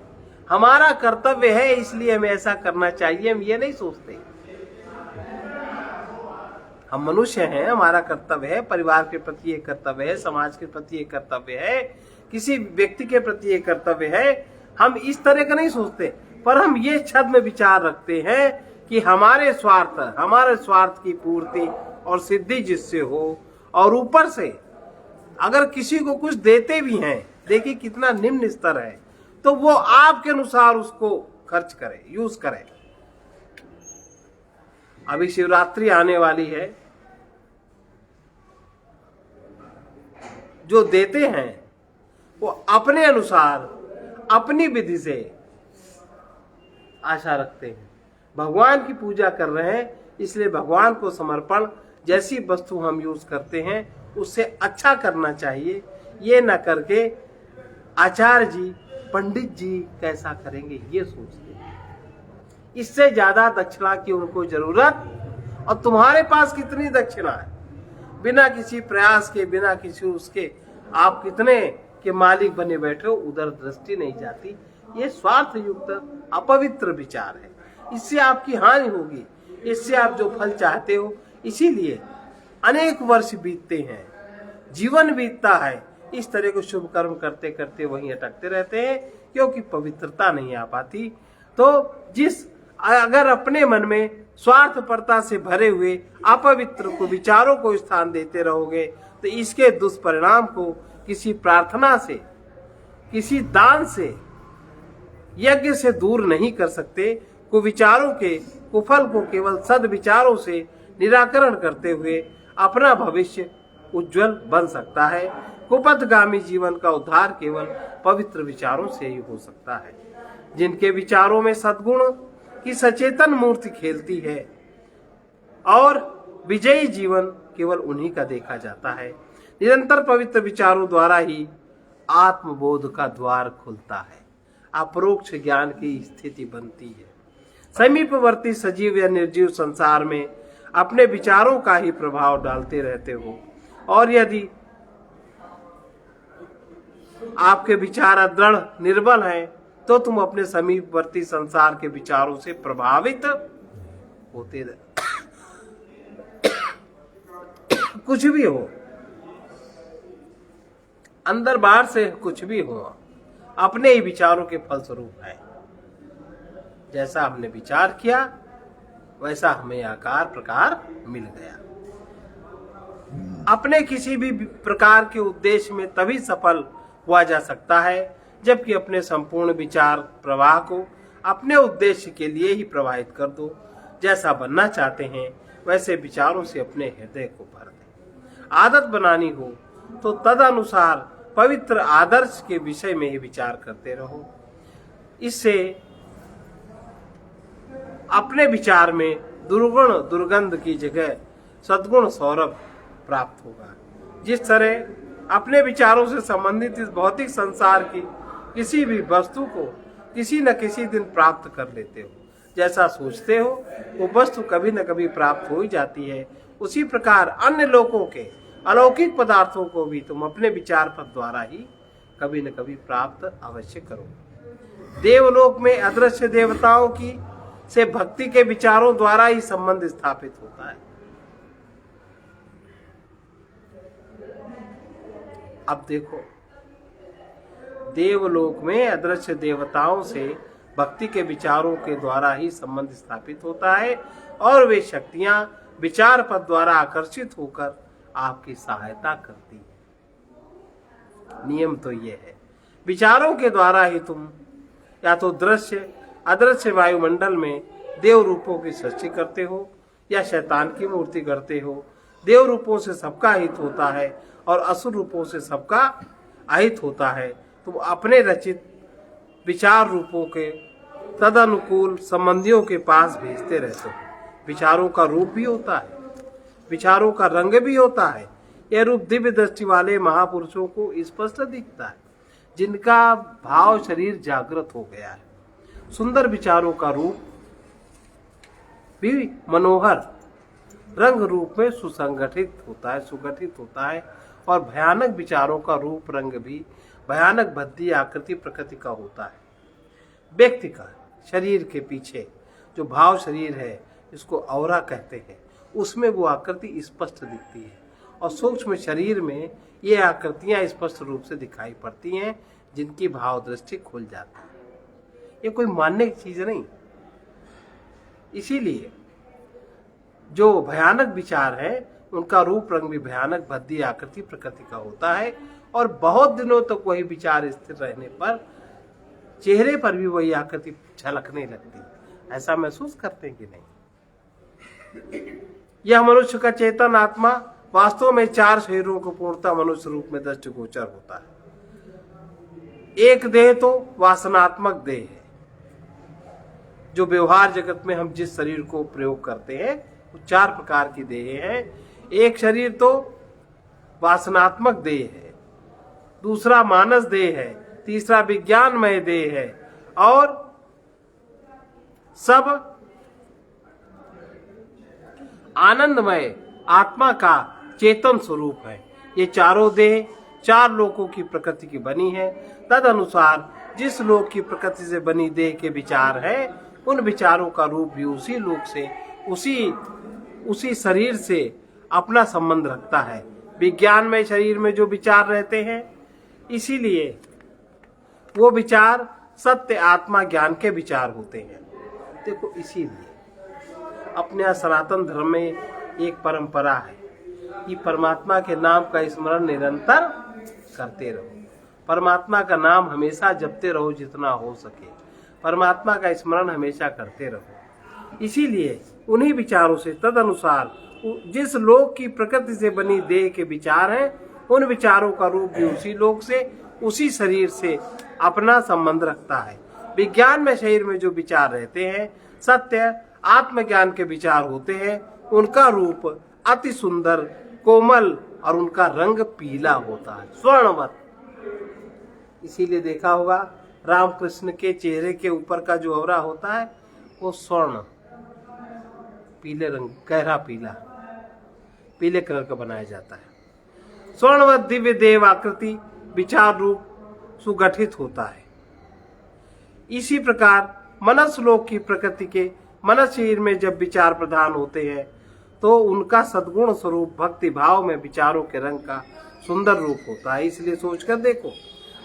हमारा कर्तव्य है इसलिए हमें ऐसा करना चाहिए, हम ये नहीं सोचते। हम मनुष्य हैं, हमारा कर्तव्य है, परिवार के प्रति एक कर्तव्य है, समाज के प्रति एक कर्तव्य है, किसी व्यक्ति के प्रति एक कर्तव्य है। हम इस तरह का नहीं सोचते, पर हम ये छद्म विचार रखते हैं कि हमारे स्वार्थ की पूर्ति और सिद्धि जिससे हो, और ऊपर से अगर किसी को कुछ देते भी हैं, देखिए कितना निम्न स्तर है, तो वो आपके अनुसार उसको खर्च करे, यूज करे। अभी शिवरात्रि आने वाली है, जो देते हैं वो अपने अनुसार अपनी विधि से आशा रखते हैं, भगवान की पूजा कर रहे हैं, इसलिए भगवान को समर्पण जैसी वस्तु हम यूज करते हैं उससे अच्छा करना चाहिए। ये न करके आचार्य जी, पंडित जी कैसा करेंगे ये सोचते हैं। इससे ज्यादा दक्षिणा की उनको जरूरत, और तुम्हारे पास कितनी दक्षिणा है, बिना किसी प्रयास के, बिना किसी उसके आप कितने के मालिक बने बैठे हो, उधर दृष्टि नहीं जाती। ये स्वार्थ युक्त अपवित्र विचार है, इससे आपकी हानि होगी, इससे आप जो फल चाहते हो। इसीलिए अनेक वर्ष बीतते हैं, जीवन बीतता है, इस तरह को शुभ कर्म करते करते वहीं अटकते रहते हैं, क्योंकि पवित्रता नहीं आ पाती। तो अगर अपने मन में स्वार्थपरता से भरे हुए अपवित्र को विचारों को स्थान देते रहोगे तो इसके दुष्परिणाम को किसी प्रार्थना से, किसी दान से, यज्ञ से दूर नहीं कर सकते। कुविचारों के कुफल को केवल सद्विचारों से निराकरण करते हुए अपना भविष्य उज्जवल बन सकता है। कुपथगामी जीवन का उद्धार केवल पवित्र विचारों से ही हो सकता है। जिनके विचारों में सद्गुण की सचेतन मूर्ति खेलती है और विजयी जीवन केवल उन्हीं का देखा जाता है। निरंतर पवित्र विचारों द्वारा ही आत्मबोध का द्वार खुलता है, अपरोक्ष ज्ञान की स्थिति बनती है। समीपवर्ती सजीव या निर्जीव संसार में अपने विचारों का ही प्रभाव डालते रहते हो, और यदि आपके विचार दृढ़ निर्बल हैं तो तुम अपने समीपवर्ती संसार के विचारों से प्रभावित होते कुछ भी हो, अंदर बाहर से कुछ भी हो, अपने ही विचारों के फलस्वरूप है। जैसा हमने विचार किया वैसा हमें आकार प्रकार मिल गया। अपने किसी भी प्रकार के उद्देश्य में तभी सफल हुआ जा सकता है जबकि अपने संपूर्ण विचार प्रवाह को अपने उद्देश्य के लिए ही प्रवाहित कर दो। जैसा बनना चाहते हैं वैसे विचारों से अपने हृदय को भर दें। आदत बनानी हो तो तदनुसार पवित्र आदर्श के विषय में ही विचार करते रहो। इससे अपने विचार में दुर्गुण दुर्गंध की जगह सद्गुण सौरभ प्राप्त होगा। जिस तरह अपने विचारों से संबंधित इस भौतिक संसार की किसी भी वस्तु को किसी न किसी दिन प्राप्त कर लेते हो, जैसा सोचते हो वो वस्तु कभी न कभी प्राप्त हो ही जाती है। उसी प्रकार अन्य लोगों के अलौकिक पदार्थों को भी तुम अपने विचार पर द्वारा ही कभी न कभी प्राप्त अवश्य करो। देवलोक में अदृश्य देवताओं की से भक्ति के विचारों द्वारा ही संबंध स्थापित होता है। अब देखो, देवलोक में अदृश्य देवताओं से भक्ति के विचारों के द्वारा ही संबंध स्थापित होता है और वे शक्तियां विचार पद द्वारा आकर्षित होकर आपकी सहायता करती है। नियम तो ये है, विचारों के द्वारा ही तुम या तो दृश्य अदृश्य वायुमंडल में देव रूपों की सृष्टि करते हो या शैतान की मूर्ति करते हो। देव रूपों से सबका हित होता है और असुर रूपों से सबका अहित होता है। तुम अपने रचित विचार रूपों के तदनुकूल संबंधियों के पास भेजते रहते हो। विचारों का रूप भी होता है, विचारों का रंग भी होता है। यह रूप दिव्य दृष्टि वाले महापुरुषों को स्पष्ट दिखता है, जिनका भाव शरीर जागृत हो गया है। सुंदर विचारों का रूप भी मनोहर रंग रूप में सुसंगठित होता है, सुगठित होता है, और भयानक विचारों का रूप रंग भी भयानक भद्दी आकृति प्रकृति का होता है। व्यक्ति का शरीर के पीछे जो भाव शरीर है, इसको औरा कहते हैं, उसमें वो आकृति स्पष्ट दिखती है, और सूक्ष्म शरीर में ये आकृतियां स्पष्ट रूप से दिखाई पड़ती हैं, जिनकी भाव दृष्टि खुल जाती है। ये कोई मानने की चीज नहीं। इसीलिए जो भयानक विचार है उनका रूप रंग भी भयानक भद्दी आकृति प्रकृति का होता है, और बहुत दिनों तक वही विचार स्थिर रहने पर चेहरे पर भी वही आकृति झलकने लगती है। ऐसा महसूस करते हैं कि नहीं? यह मनुष्य का चेतन आत्मा वास्तव में चार शरीरों को पूर्णतः मनुष्य रूप में दृष्टिगोचर होता है। एक देह तो वासनात्मक देह है, जो व्यवहार जगत में हम जिस शरीर को प्रयोग करते हैं वो 4 प्रकार की देह हैं। एक शरीर तो वासनात्मक देह है, दूसरा मानस देह है, तीसरा विज्ञानमय देह है और सब आनंदमय आत्मा का चेतन स्वरूप है। ये चारों देह 4 लोकों की प्रकृति की बनी है। तद अनुसार जिस लोक की प्रकृति से बनी देह के विचार है उन विचारों का रूप भी उसी लोक से उसी शरीर से अपना संबंध रखता है। विज्ञान में शरीर में जो विचार रहते हैं इसीलिए वो विचार सत्य आत्मा ज्ञान के विचार होते हैं। देखो, इसीलिए अपने यहाँ सनातन धर्म में एक परंपरा है कि परमात्मा के नाम का स्मरण निरंतर करते रहो। परमात्मा का नाम हमेशा जपते रहो जितना हो सके। परमात्मा का स्मरण हमेशा करते रहो। इसीलिए उन्हीं विचारों से तद अनुसार जिस लोक की प्रकृति से बनी देह के विचार हैं उन विचारों का रूप भी उसी लोक से उसी शरीर से अपना संबंध रखता है। विज्ञान में शरीर में जो विचार रहते हैं सत्य आत्मज्ञान के विचार होते हैं। उनका रूप अति सुंदर कोमल और उनका रंग पीला होता है, स्वर्णवत। इसीलिए देखा होगा रामकृष्ण के चेहरे के ऊपर का जो अवरा होता है वो स्वर्ण पीले रंग, गहरा पीले कलर का बनाया जाता है। स्वर्णवत दिव्य देव आकृति विचार रूप सुगठित होता है। इसी प्रकार मनस लोक की प्रकृति के मनस शरीर में जब विचार प्रधान होते हैं तो उनका सद्गुण स्वरूप भक्ति भाव में विचारों के रंग का सुंदर रूप होता है। इसलिए सोचकर देखो,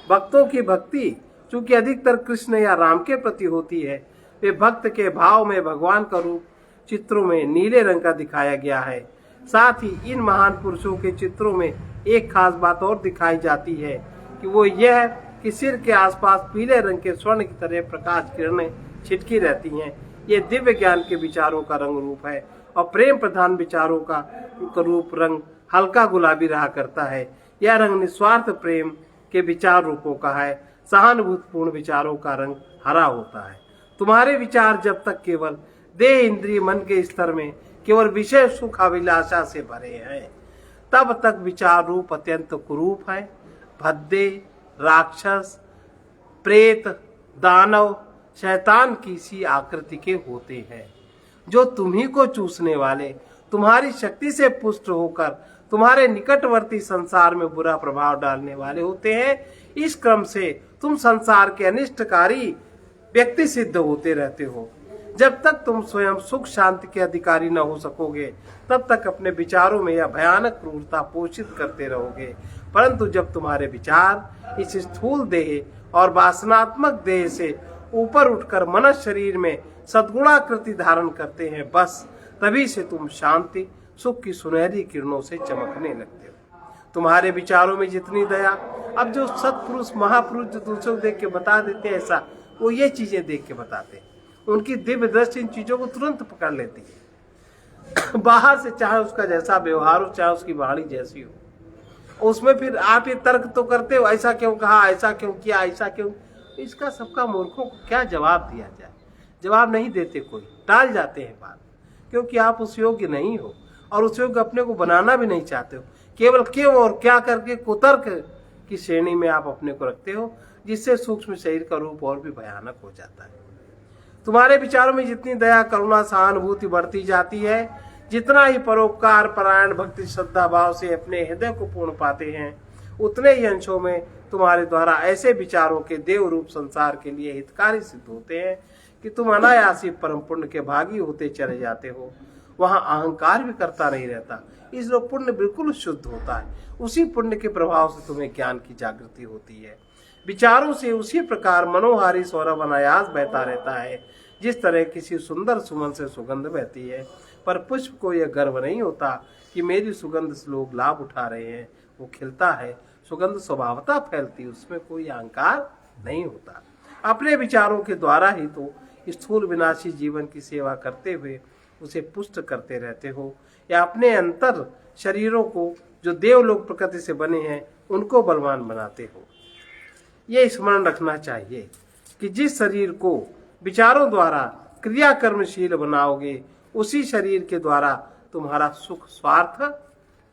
भक्तों की भक्ति चूंकि अधिकतर कृष्ण या राम के प्रति होती है, वे भक्त के भाव में भगवान का रूप चित्रों में नीले रंग का दिखाया गया है। साथ ही इन महान पुरुषों के चित्रों में एक खास बात और दिखाई जाती है कि वो यह कि सिर के आसपास पीले रंग के स्वर्ण की तरह प्रकाश किरणें छिटकी रहती हैं। ये दिव्य ज्ञान के विचारों का रंग रूप है और प्रेम प्रधान विचारों का रूप रंग हल्का गुलाबी रहा करता है। यह रंग निस्वार्थ प्रेम के विचार रूपों का है। सहानुभूतिपूर्ण विचारों का रंग हरा होता है। तुम्हारे विचार जब तक केवल देह इंद्रिय मन के स्तर में केवल विषय सुख अभिलाषा से भरे हैं तब तक विचार रूप अत्यंत कुरूप है। भद्दे, राक्षस, प्रेत, दानव, शैतान की सी आकृति के होते हैं जो तुम्ही को चूसने वाले, तुम्हारी शक्ति से पुष्ट होकर तुम्हारे निकटवर्ती संसार में बुरा प्रभाव डालने वाले होते हैं। इस क्रम से तुम संसार के अनिष्टकारी व्यक्ति सिद्ध होते रहते हो। जब तक तुम स्वयं सुख शांति के अधिकारी न हो सकोगे तब तक अपने विचारों में यह भयानक क्रूरता पोषित करते रहोगे। परंतु जब तुम्हारे विचार इस स्थूल देह और वासनात्मक देह से ऊपर उठकर मनस शरीर में सद्गुणाकृति धारण करते हैं, बस तभी से तुम शांति सुख की सुनहरी किरणों से चमकने लगते हो। तुम्हारे विचारों में जितनी दया, अब जो सत्पुरुष महापुरुष जो दूसरों को देख के बता देते हैं ऐसा, वो ये चीजें देख के बताते हैं। उनकी दिव्य दृष्टि इन चीजों को तुरंत पकड़ लेती है। बाहर से चाहे उसका जैसा व्यवहार हो, चाहे उसकी वाणी जैसी हो, उसमें फिर आप ये तर्क तो करते हो, ऐसा क्यों कहा, ऐसा क्यों किया, ऐसा क्यों। इसका सबका मूर्खों को क्या जवाब दिया जाए? जवाब नहीं देते, कोई टाल जाते हैं बात, क्योंकि आप उस योग्य नहीं हो और उस योग्य अपने को बनाना भी नहीं चाहते हो। केवल क्यों और क्या करके कुतर्क की श्रेणी में आप अपने को रखते हो, जिससे सूक्ष्म शरीर का रूप और भी भयानक हो जाता है। तुम्हारे विचारों में जितनी दया, करुणा, सहानुभूति बढ़ती जाती है, जितना ही परोपकार परायण भक्ति श्रद्धा भाव से अपने हृदय को पूर्ण पाते हैं, उतने ही अंशों में तुम्हारे द्वारा ऐसे विचारों के देव रूप संसार के लिए हितकारी सिद्ध होते हैं कि तुम अनायासी परम पुण्य के भागी होते चले जाते हो। वहां अहंकार भी करता नहीं रहता, इसलिए पुण्य बिल्कुल शुद्ध होता है। उसी पुण्य के प्रभाव से तुम्हें ज्ञान की जागृति होती है। विचारों से उसी प्रकार मनोहारी सौरभ अनायास बहता रहता है, जिस तरह किसी सुंदर सुमन से सुगंध बहती है। पर पुष्प को यह गर्व नहीं होता कि मेरी सुगंध से लोग लाभ उठा रहे हैं। वो खिलता है, सुगंध स्वभावतः फैलती, उसमें कोई अहंकार नहीं होता। अपने विचारों के द्वारा ही तो स्थूल विनाशी जीवन की सेवा करते हुए उसे पुष्ट करते रहते हो, या अपने अंतर शरीरों को जो देवलोक प्रकृति से बने हैं उनको बलवान बनाते हो। ये स्मरण रखना चाहिए कि जिस शरीर को विचारों द्वारा क्रिया कर्मशील बनाओगे, उसी शरीर के द्वारा तुम्हारा सुख स्वार्थ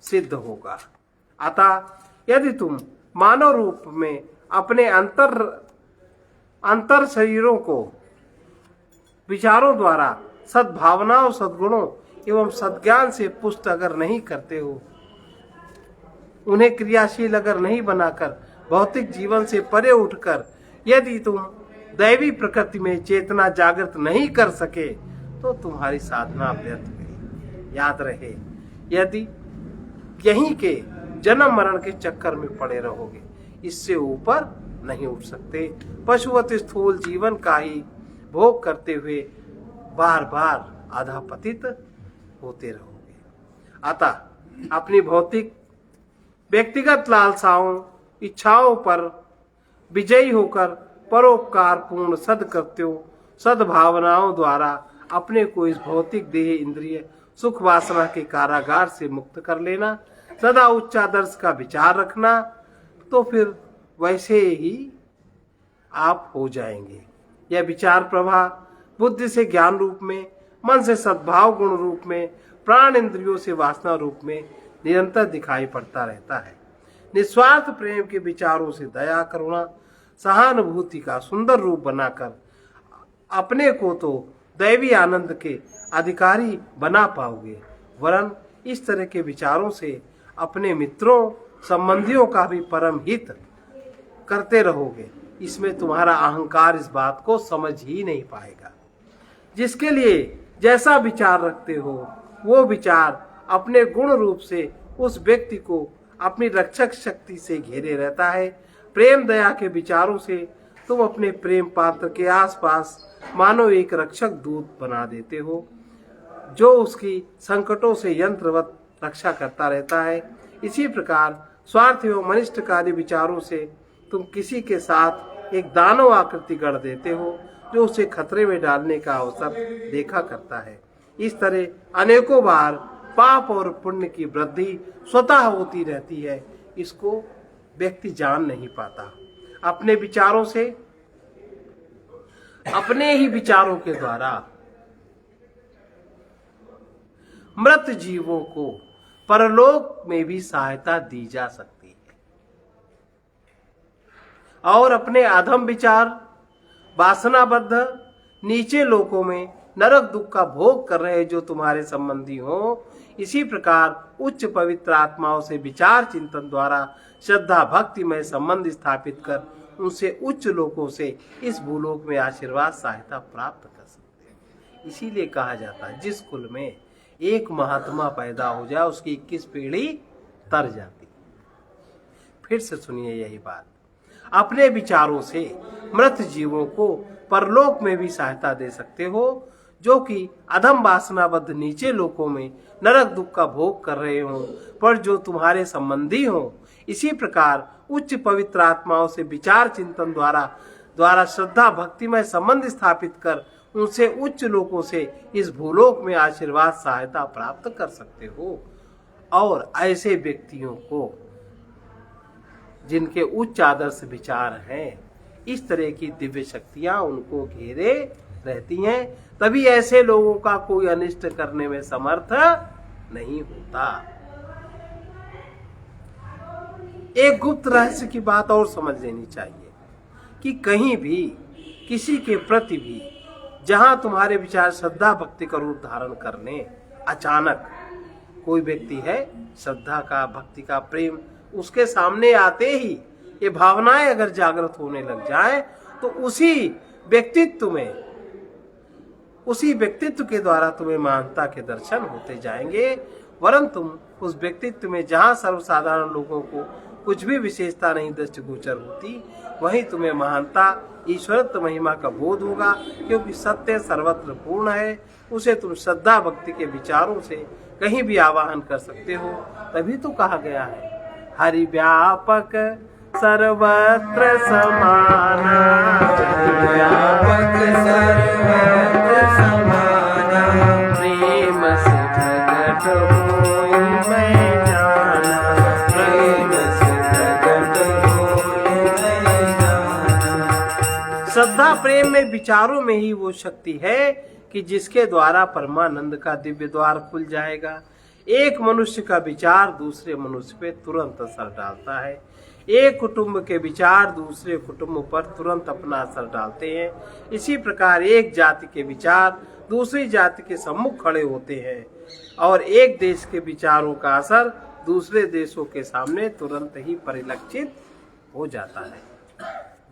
सिद्ध होगा। अतः यदि तुम मानव रूप में अपने अंतर शरीरों को विचारों द्वारा सद्भावनाओं, सद्गुणों एवं सद्ज्ञान से पुष्ट अगर नहीं करते हो, उन्हें क्रियाशील अगर नहीं बनाकर भौतिक जीवन से परे उठकर यदि तुम दैवी प्रकृति में चेतना जागृत नहीं कर सके तो तुम्हारी साधना व्यर्थ गई। याद रहे, यदि यहीं के जन्म मरण के चक्कर में पड़े रहोगे, इससे ऊपर नहीं उठ सकते। पशुवत स्थूल जीवन का ही भोग करते हुए बार बार अधःपतित होते रहोगे। अतः अपनी भौतिक व्यक्तिगत लालसाओं, इच्छाओं पर विजयी होकर परोपकार पूर्ण सदकृत्यों, सद्भावनाओं द्वारा अपने को इस भौतिक देह इंद्रिय सुख वासना के कारागार से मुक्त कर लेना, सदा उच्च आदर्श का विचार रखना, तो फिर वैसे ही आप हो जाएंगे। यह विचार प्रवाह बुद्धि से ज्ञान रूप में, मन से सद्भाव गुण रूप में, प्राण इंद्रियों से वासना रूप में निरंतर दिखाई पड़ता रहता है। निस्वार्थ प्रेम के विचारों से दया, करुणा, सहानुभूति का सुंदर रूप बनाकर अपने को तो दैवी आनंद के अधिकारी बना पाओगे, वरन इस तरह के विचारों से अपने मित्रों, संबंधियों का भी परम हित करते रहोगे। इसमें तुम्हारा अहंकार इस बात को समझ ही नहीं पाएगा। जिसके लिए जैसा विचार रखते हो, वो विचार अपने गुण रूप से उस व्यक्ति को अपनी रक्षक शक्ति से घेरे रहता है। प्रेम दया के विचारों से तुम अपने प्रेम पात्र के आसपास मानो एक रक्षक दूत बना देते हो, जो उसकी संकटों से यंत्रवत रक्षा करता रहता है। इसी प्रकार स्वार्थ एवं अनिष्टकारी विचारों से तुम किसी के साथ एक दानव आकृति गढ़ देते हो, जो उसे खतरे में डालने का अवसर देखा करता है। इस तरह अनेकों बार पाप और पुण्य की वृद्धि स्वतः होती रहती है, इसको व्यक्ति जान नहीं पाता। अपने विचारों से, अपने ही विचारों के द्वारा मृत जीवों को परलोक में भी सहायता दी जा सकती है, और अपने अधम विचार वासनाबद्ध नीचे लोकों में नरक दुख का भोग कर रहे जो तुम्हारे संबंधी हो, इसी प्रकार उच्च पवित्र आत्माओं से विचार चिंतन द्वारा श्रद्धा भक्ति में संबंध स्थापित कर उनसे उच्च लोकों से इस भूलोक में आशीर्वाद सहायता प्राप्त कर सकते हैं। इसीलिए कहा जाता है, जिस कुल में एक महात्मा पैदा हो जाए उसकी 21 पीढ़ी तर जाती। फिर से सुनिए यही बात, अपने विचारों से मृत जीवों को परलोक में भी सहायता दे सकते हो, जो कि अधम वासनाबद्ध नीचे लोकों में नरक दुख का भोग कर रहे हों, पर जो तुम्हारे संबंधी हों। इसी प्रकार उच्च पवित्र आत्माओं से विचार चिंतन द्वारा श्रद्धा भक्ति में संबंध स्थापित कर उनसे उच्च लोकों से इस भूलोक में आशीर्वाद सहायता प्राप्त कर सकते हो। और ऐसे व्यक्तियों को जिनके उच्च आदर्श विचार हैं, इस तरह की दिव्य शक्तियां उनको घेरे रहती हैं, तभी ऐसे लोगों का कोई अनिष्ट करने में समर्थ नहीं होता। एक गुप्त रहस्य की बात और समझ लेनी चाहिए कि कहीं भी किसी के प्रति भी जहां तुम्हारे विचार श्रद्धा भक्ति का रूप धारण करने अचानक कोई व्यक्ति है, श्रद्धा का, भक्ति का, प्रेम उसके सामने आते ही ये भावनाएं अगर जागृत होने लग जाएं, तो उसी व्यक्तित्व के द्वारा तुम्हें महानता के दर्शन होते जाएंगे। वरन तुम उस व्यक्तित्व में जहां सर्वसाधारण लोगों को कुछ भी विशेषता नहीं दृष्टिगोचर होती, वहीं तुम्हें महानता, ईश्वरत्व महिमा का बोध होगा, क्योंकि सत्य सर्वत्र पूर्ण है। उसे तुम श्रद्धा भक्ति के विचारों से कहीं भी आवाहन कर सकते हो। तभी तो कहा गया है, हरि व्यापक सर्वत्र समाना, व्यापक सर्वत्र समाना, प्रेम से प्रकट होई मैं जाना, प्रेम से प्रकट होई मैं जाना। श्रद्धा प्रेम में विचारों में ही वो शक्ति है कि जिसके द्वारा परमानंद का दिव्य द्वार खुल जाएगा। एक मनुष्य का विचार दूसरे मनुष्य पे तुरंत असर डालता है। एक कुटुंब के विचार दूसरे कुटुंब पर तुरंत अपना असर डालते हैं। इसी प्रकार एक जाति के विचार दूसरी जाति के सम्मुख खड़े होते हैं और एक देश के विचारों का असर दूसरे देशों के सामने तुरंत ही परिलक्षित हो जाता है।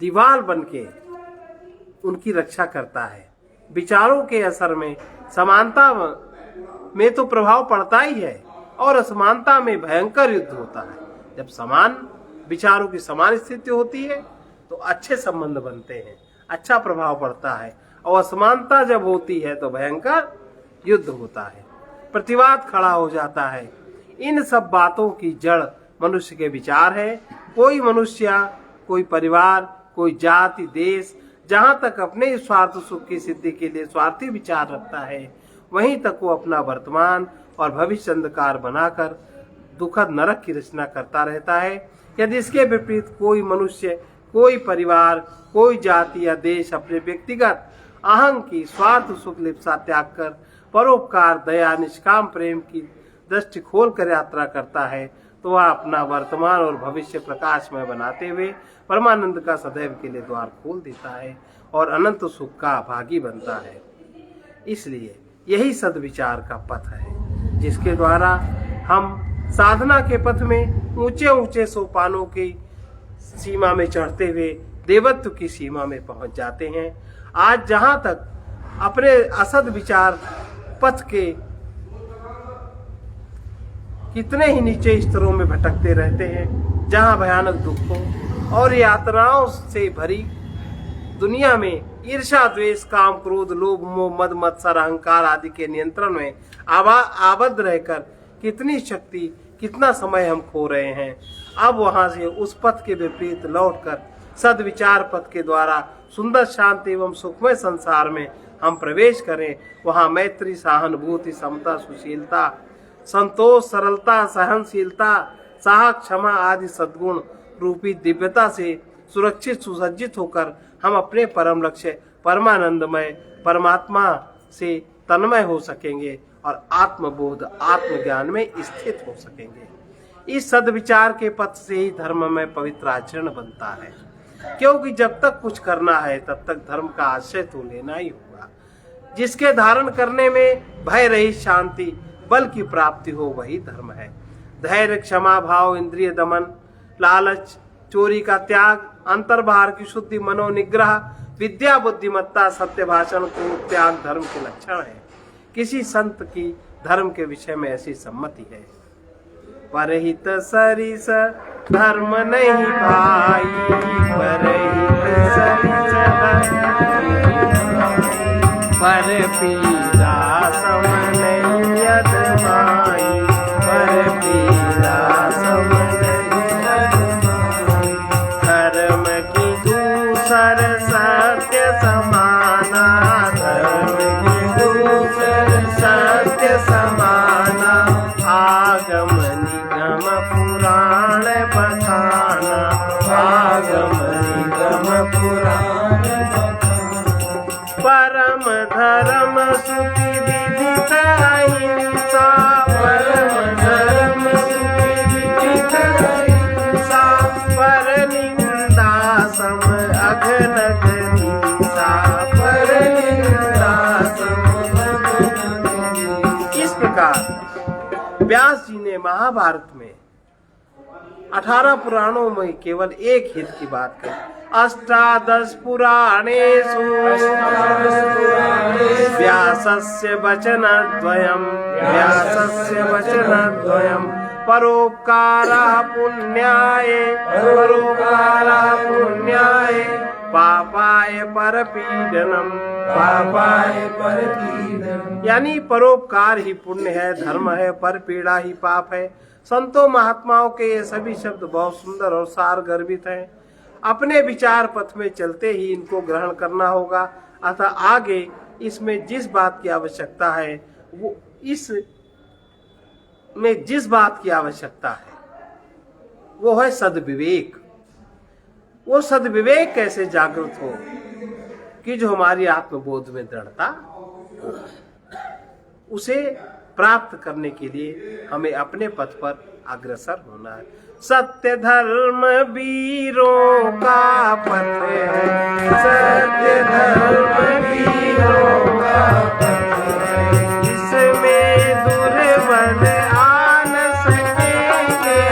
दीवार बनके उनकी रक्षा करता है। विचारों के असर में समानता में तो प्रभाव पड़ता ही है और असमानता में भयंकर युद्ध होता है। जब समान विचारों की समान स्थिति होती है तो अच्छे संबंध बनते हैं, अच्छा प्रभाव पड़ता है, और असमानता जब होती है तो भयंकर युद्ध होता है, प्रतिवाद खड़ा हो जाता है। इन सब बातों की जड़ मनुष्य के विचार है। कोई मनुष्य, कोई परिवार, कोई जाति, देश जहाँ तक अपने स्वार्थ सुख की सिद्धि के लिए स्वार्थी विचार रखता है, वहीं तक वो अपना वर्तमान और भविष्य अंधकार बनाकर दुखद नरक की रचना करता रहता है। यदि इसके विपरीत कोई मनुष्य, कोई परिवार, कोई जाति या देश अपने व्यक्तिगत अहं की स्वार्थ सुख लिप्सा त्याग कर परोपकार, दया, निष्काम प्रेम की दृष्टि खोल कर यात्रा करता है, तो वह अपना वर्तमान और भविष्य प्रकाशमय बनाते हुए परमानंद का सदैव के लिए द्वार खोल देता है और अनंत सुख का भागी बनता है। इसलिए यही सद्विचार का पथ है, जिसके द्वारा हम साधना के पथ में ऊंचे ऊंचे सोपानों की सीमा में चढ़ते हुए देवत्व की सीमा में पहुंच जाते हैं। आज जहां तक अपने असद विचार पथ के कितने ही नीचे स्तरों में भटकते रहते हैं, जहां भयानक दुखों और यातनाओं से भरी दुनिया में ईर्ष्या, द्वेष, काम, क्रोध, लोभ, मोह, मद, मत्सर, अहंकार आदि के नियंत्रण में आबद्ध रहकर कितनी शक्ति, कितना समय हम खो रहे हैं। अब वहां से उस पथ के विपरीत लौटकर सद्विचार पथ के द्वारा सुंदर, शांति एवं सुखमय संसार में हम प्रवेश करें। वहां मैत्री, सहानुभूति, समता, सुशीलता, संतोष, सरलता, सहनशीलता, साहस, क्षमा आदि सद्गुण रूपी दिव्यता से सुरक्षित, सुसज्जित होकर हम अपने परम लक्ष्य परमानंदमय परमात्मा से तन्मय हो सकेंगे और आत्मबोध, आत्मज्ञान में स्थित हो सकेंगे। इस सद्विचार के पथ से ही धर्म में पवित्र आचरण बनता है, क्योंकि जब तक कुछ करना है तब तक धर्म का आश्रय तो लेना ही होगा। जिसके धारण करने में भय रहित शांति, बल की प्राप्ति हो, वही धर्म है। धैर्य, क्षमा भाव, इंद्रिय दमन, लालच, चोरी का त्याग, अंतर्बाहर की शुद्धि, मनोनिग्रह, विद्या, बुद्धिमत्ता, सत्य भाषण को त्याग धर्म के लक्षण है। किसी संत की धर्म के विषय में ऐसी सम्मति है। परहित सरिस धर्म नहीं भाई, परहित सरिस पर पीड़ा सम नहीं यद भाई, पर पीड़ा सम नहीं यद भाई। धर्म की दूसर सत्य समाना, धर्म की दूसर सत्य समाना। आगम निगम पुराण बखाना, आगम निगम पुराण परम धर्म सुखी विदित अहिंसा, परम धर्म सुखी विदित अहिंसा। पर निंदा सम अघनग हिंसा, पर निंदा सम अघनग हिंसा। इस प्रकार व्यास जी ने महाभारत में 18 पुराणों में केवल एक हित की बात कही। अष्टादश पुराणेषु व्यासस्य वचनद्वयम्, व्यासस्य वचनद्वयम्। परोपकारः पुण्याय, परोपकारः पुण्याय, पापाय परपीडनम्, पापाय परपीडनम्। यानी परोपकार ही पुण्य है, धर्म है, परपीड़ा ही पाप है। संतों महात्माओं के ये सभी शब्द बहुत सुंदर और सार गर्भित हैं। अपने विचार पथ में चलते ही इनको ग्रहण करना होगा। अतः आगे इसमें जिस बात की आवश्यकता है, वो इस में जिस बात की आवश्यकता है वो है सद्विवेक। वो सद्विवेक कैसे जागृत हो कि जो हमारी आत्मबोध में दृढ़ता उसे प्राप्त करने के लिए हमें अपने पथ पर अग्रसर होना है। सत्य धर्म वीरों का पथ है, सत्य धर्म वीरों का पथ है, इसमें दुर्बल आ न सकेंगे,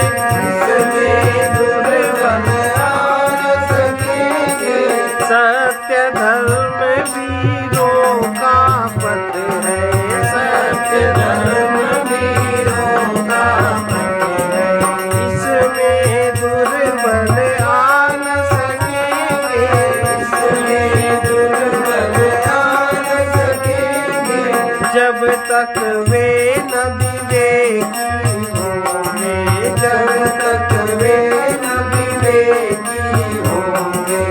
इसमें दुर्बल आ न सकेंगे। सत्य धर्म वीरों का पथ है, सत्य धर्म वीरों का पथ है, इसमें दुर्बल आ न सकेंगे, इसमें दुर्बल आ न सकेंगे। जब तक वे न विवेकी होंगे, जब तक वे न विवेकी होंगे,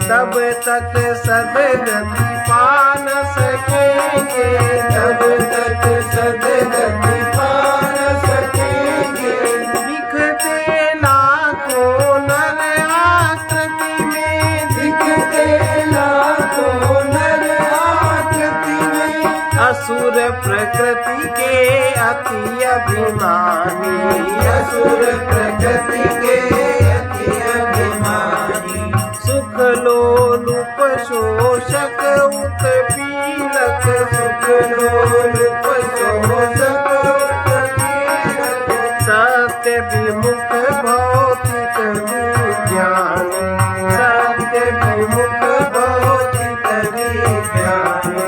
तब तक सदगति पा न सकेंगे, तब तक सदगति पा न सकेंगे। दिखते लाखों नर आकृति में, दिखते लाखों नर आकृति में, असुर प्रकृति के अति अभिमानी, असुर प्रकृति के अति अभिमानी। सुख लोलुप शोषक उत्पीड़क, सुख लोलुप शोषक उत्पीड़क। सत्य विमुख भौतिक विज्ञानी, सत्य विमुख भौतिक विज्ञानी।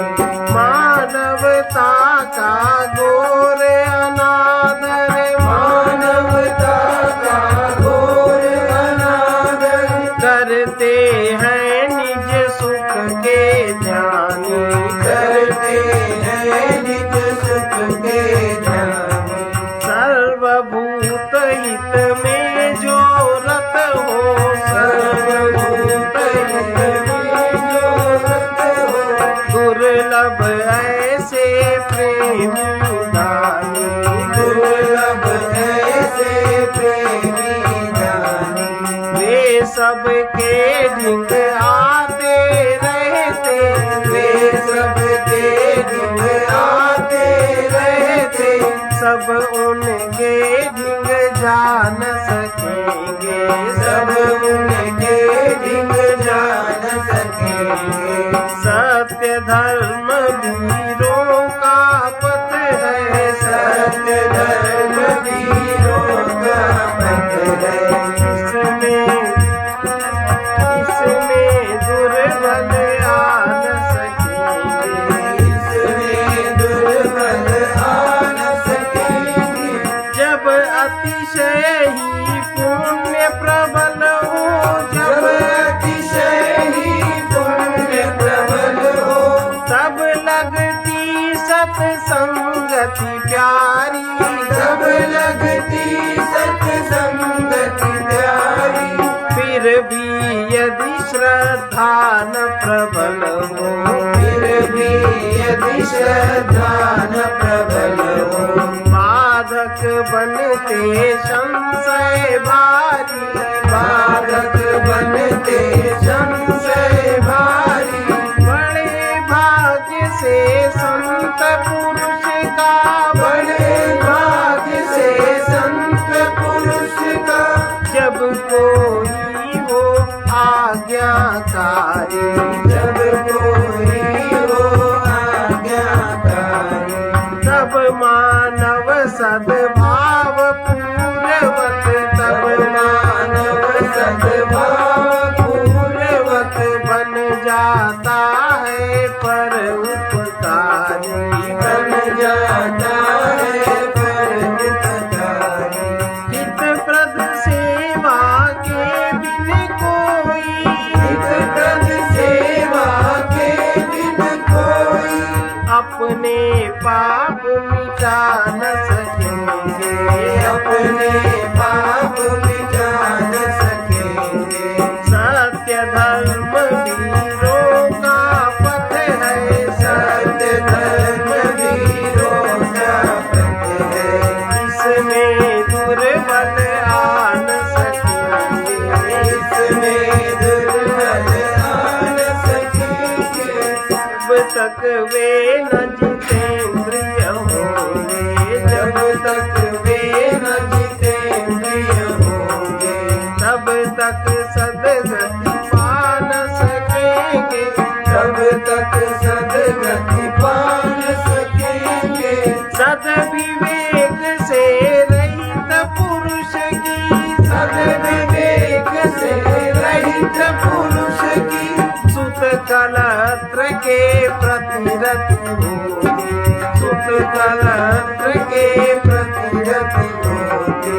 मानवता का घोर अनादर, मानवता का घोर अनादर। करते हैं निज सुख के ध्यानी, करते हैं निज सुख के ध्यानी। सर्वभूत हित में जो रत हो, सर्वभूत हित में जो रत हो। दुर्लभ ऐसे प्रेमी दानी, दुर्लभ ऐसे प्रेमी दानी। वे सबके ढिंग आते रहते, वे सबके ढिंग आते रहते। सब उनके ढिंग जान सकेंगे, सब उनके ढिंग जान सकेंगे। सत्य धर्म वीरों का पथ है, सत्य धर्म वीरों का पथ है। इसमें दुर्बल आ न सकेंगे, इसमें दुर्बल आ न सकेंगे। जब अतिशय ही पुण्य प्रबल हो, जब अतिशय ही पुण्य प्रबल हो, तब लगती सत्संगति प्यारी, तब लगती सत्संगति प्यारी। फिर भी यदि श्रद्धा न प्रबल हो, फिर भी यदि श्रद्धा न प्रबल हो। बाधक बनते संशय भारी, बाधक बनते संशय भारी। बड़े भाग्य से संत पुरुष का, बड़े भाग्य से संत पुरुष का। जब कोई हो आज्ञाकारी, जब कोई हो आज्ञाकारी। तब मानव सद्भाव पूर्वक, तब मानव सद्भाव पूर्वक बन जाता है पर उपकारी, बन जाता है पर उपकारी। हितप्रद सेवा के बिन कोई, हितप्रद सेवा के बिन कोई। अपने पाप मिटा न सकेंगे, अपने पाप मिटा न सकेंगे। सत्य धर्म वीरों का पथ है, सत्य धर्म वीरों का पथ है। इसमें दुर्बल आ न सकेंगे, इसमें दुर्बल आ न सकेंगे। तब तक वे न तक सदगति पा न सकेंगे, जब तक सदगति पा न सकेंगे। सद्विवेक से रहित पुरुष की, सद्विवेक से रहित पुरुष की, सुत कलत्र के प्रतिरति होती, सुत कलत्र के प्रतिरति होती।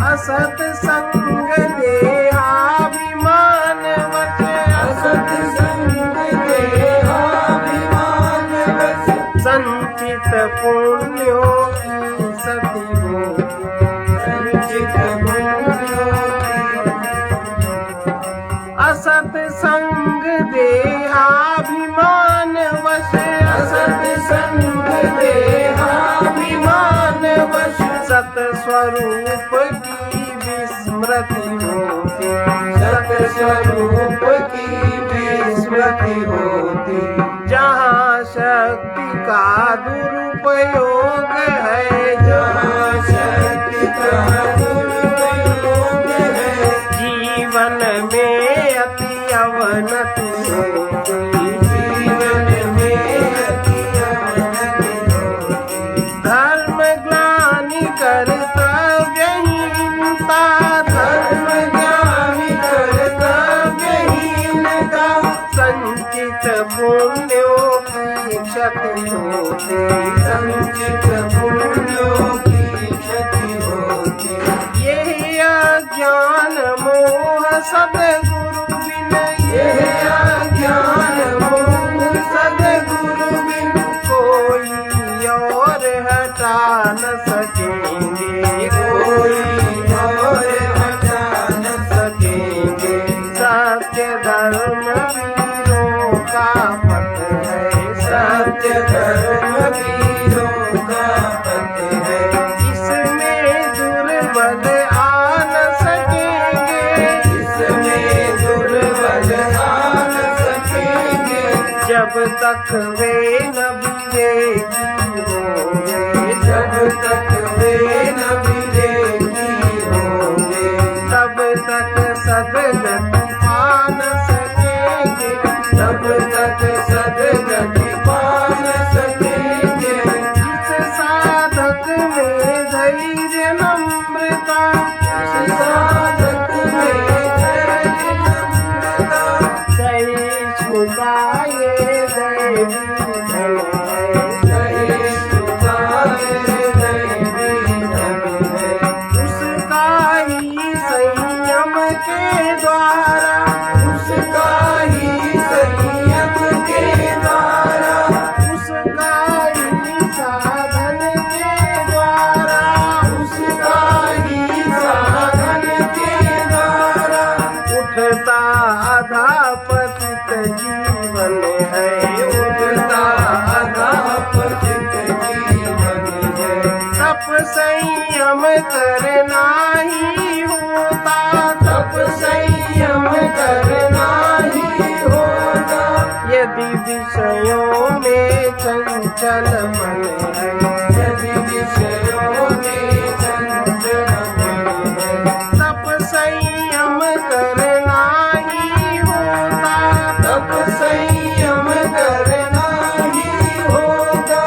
असत संग देहाभिमान वश, असत संग देहाभिमान वश, संचित पुण्यों की सती होती, संचित पुण्यों असत संग देहाभिमान वश, असत संग देहाभिमान वश, सत स्वरूप की विस्मृति होती, सत स्वरूप की विस्मृति होती। जहाँ शक्ति का दुरुपयोग है, जहाँ शक्ति का दुरुपयोग है, जीवन में अति अवनति होती, जीवन में अति अवनति होती। धर्म ग्लानि कर्तव्यहीनता, धर्म ज्ञानी कर्तव्यहीनता, संचित पुण्यों की क्षति होती, संचित पुण्यों की क्षति होती। यही अज्ञान मोह सद्गुरु बिन, यह अज्ञान मोह सद्गुरु बिन, कोई और हटा न सकेंगे, कोई और हटा न सकेंगे। सत्य धर्म वीरों का पथ है, सत्य धर्म वीरों का पथ है, इसमें दुर्बल आ न सकेंगे, इसमें दुर्बल आ न सकेंगे। जब तक वे न विवेकी होंगे, जब तक वे न विवेकी होंगे, तब तक सद्गति पा न सकेंगे, तब तक सद्गति पा न सकेंगे। इस साधक में धैर्य नम्रता, इस साधक में धैर्य नम्रता, सहिष्णुता ये दैवी धन है, सहिष्णुता ये दैवी धन है। उसका ही संयम के द्वारा, उसका ही संयम के द्वारा, उसका ही साधन के द्वारा, उसका ही साधन के द्वारा, उठता अधपतित जीवन है, उठता अधपतित जीवन है। तप संयम करना ही होता, तप संयम करना ही होगा। यदि विषयों में चंचल मन है, यदि विषयों में चंचल मन है, तप संयम करना ही होता, तप संयम करना ही होगा।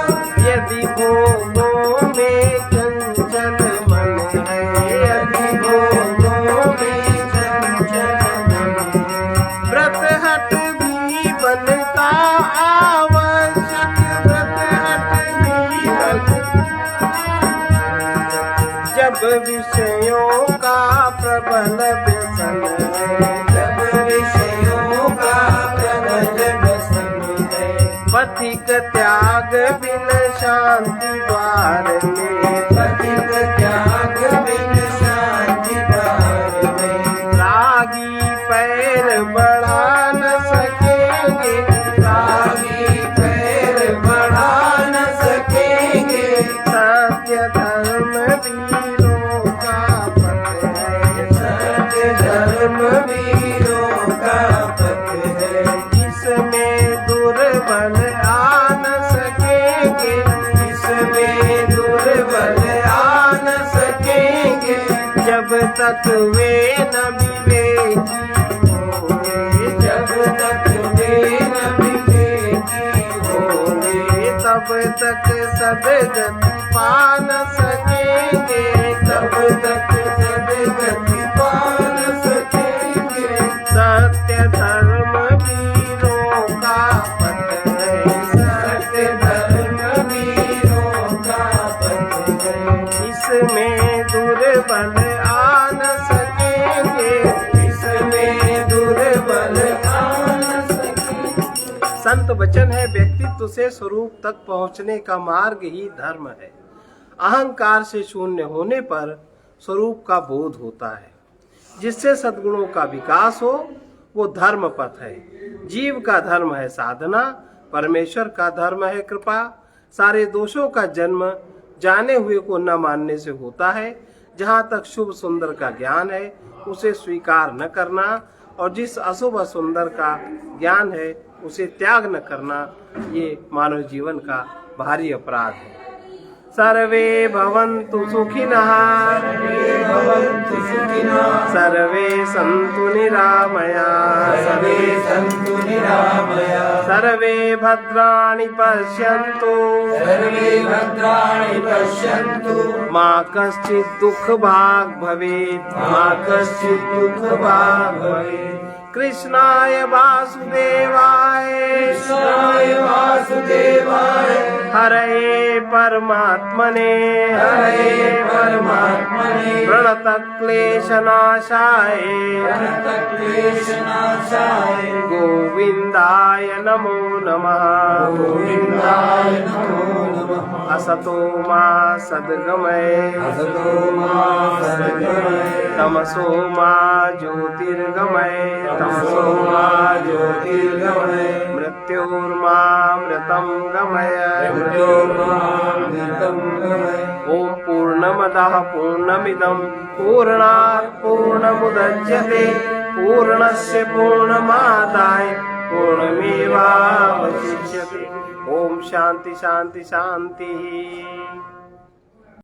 यदि भोगों में चंचल मन है, यदि भोगों में चंचल मन है, व्रत हट भी बनता आवश्यक, व्रत हट भी जब विषयों का प्रबल व्यसन है, जब विषयों का प्रबल व्यसन है, पथिक त्याग बिन शांति द्वार में, पथिक त्याग बिन शांति द्वार में, रागी पैर बढ़ा न सकेंगे, रागी पैर बढ़ा न सकेंगे। सत्य धर्म वीरों का पथ है, सत्य धर्म वीरों का पथ है, इसमें दुर्बल आ न सकेंगे, इसमें दुर्बल आ न सकेंगे। जब तक वे न विवेकी तक सदगति पा न सकेंगे, तब तक सदगति पा न सकेंगे। सत्य धर्म वीरों का पथ है, सत्य धर्म वीरों का पथ है। इसमें दुर्बल आ न सकेंगे, इसमें दुर्बल आ न सकेंगे। संत वचन है व्यक्तित्व से स्वरूप तक पहुंचने का मार्ग ही धर्म है। अहंकार से शून्य होने पर स्वरूप का बोध होता है, जिससे सद्गुणों का विकास हो, वो धर्म पथ है। जीव का धर्म है साधना, परमेश्वर का धर्म है कृपा। सारे दोषों का जन्म जाने हुए को न मानने से होता है। जहाँ तक शुभ सुंदर का ज्ञान है उसे स्वीकार न करना, और जिस अशुभ सुंदर का ज्ञान है उसे त्याग न करना, ये मानव जीवन का भारी अपराध है। सर्वे भवन्तु सुखिनः, सर्वे भवन्तु सुखिनः, सर्वे सन्तु निरामयाः, सर्वे सन्तु निरामयाः, सर्वे भद्राणि पश्यन्तु, सर्वे भद्राणि पश्यन्तु, मा कश्चित् दुःखभाग् भवेत्, मा कश्चित् दुःखभाग् भवेत्। कृष्णाय वासुदेवाय, कृष्णाय वासुदेवाय, हरये परमात्मने, हरये परमात्मने, प्रणतक्लेशनाशाय, प्रणतक्लेशनाशाय, गोविन्दाय नमो नमः। गोविन्दाय नमो नमः। असतो मा सद्गमय, असतो मा सद्गमय, तमसो मा ज्योतिर्गमय, तमसो मा ज्योतिर्गमय, मृत्योर्मामृतं गमय। मृत्योर्मामृतं गमय। ॐ पूर्णमदः पूर्णमिदं पूर्णात् पूर्णमुदच्यते, पूर्णस्य पूर्णमादाय पूर्णमेवावशिष्यते। ॐ शान्ति शान्ति शान्तिः।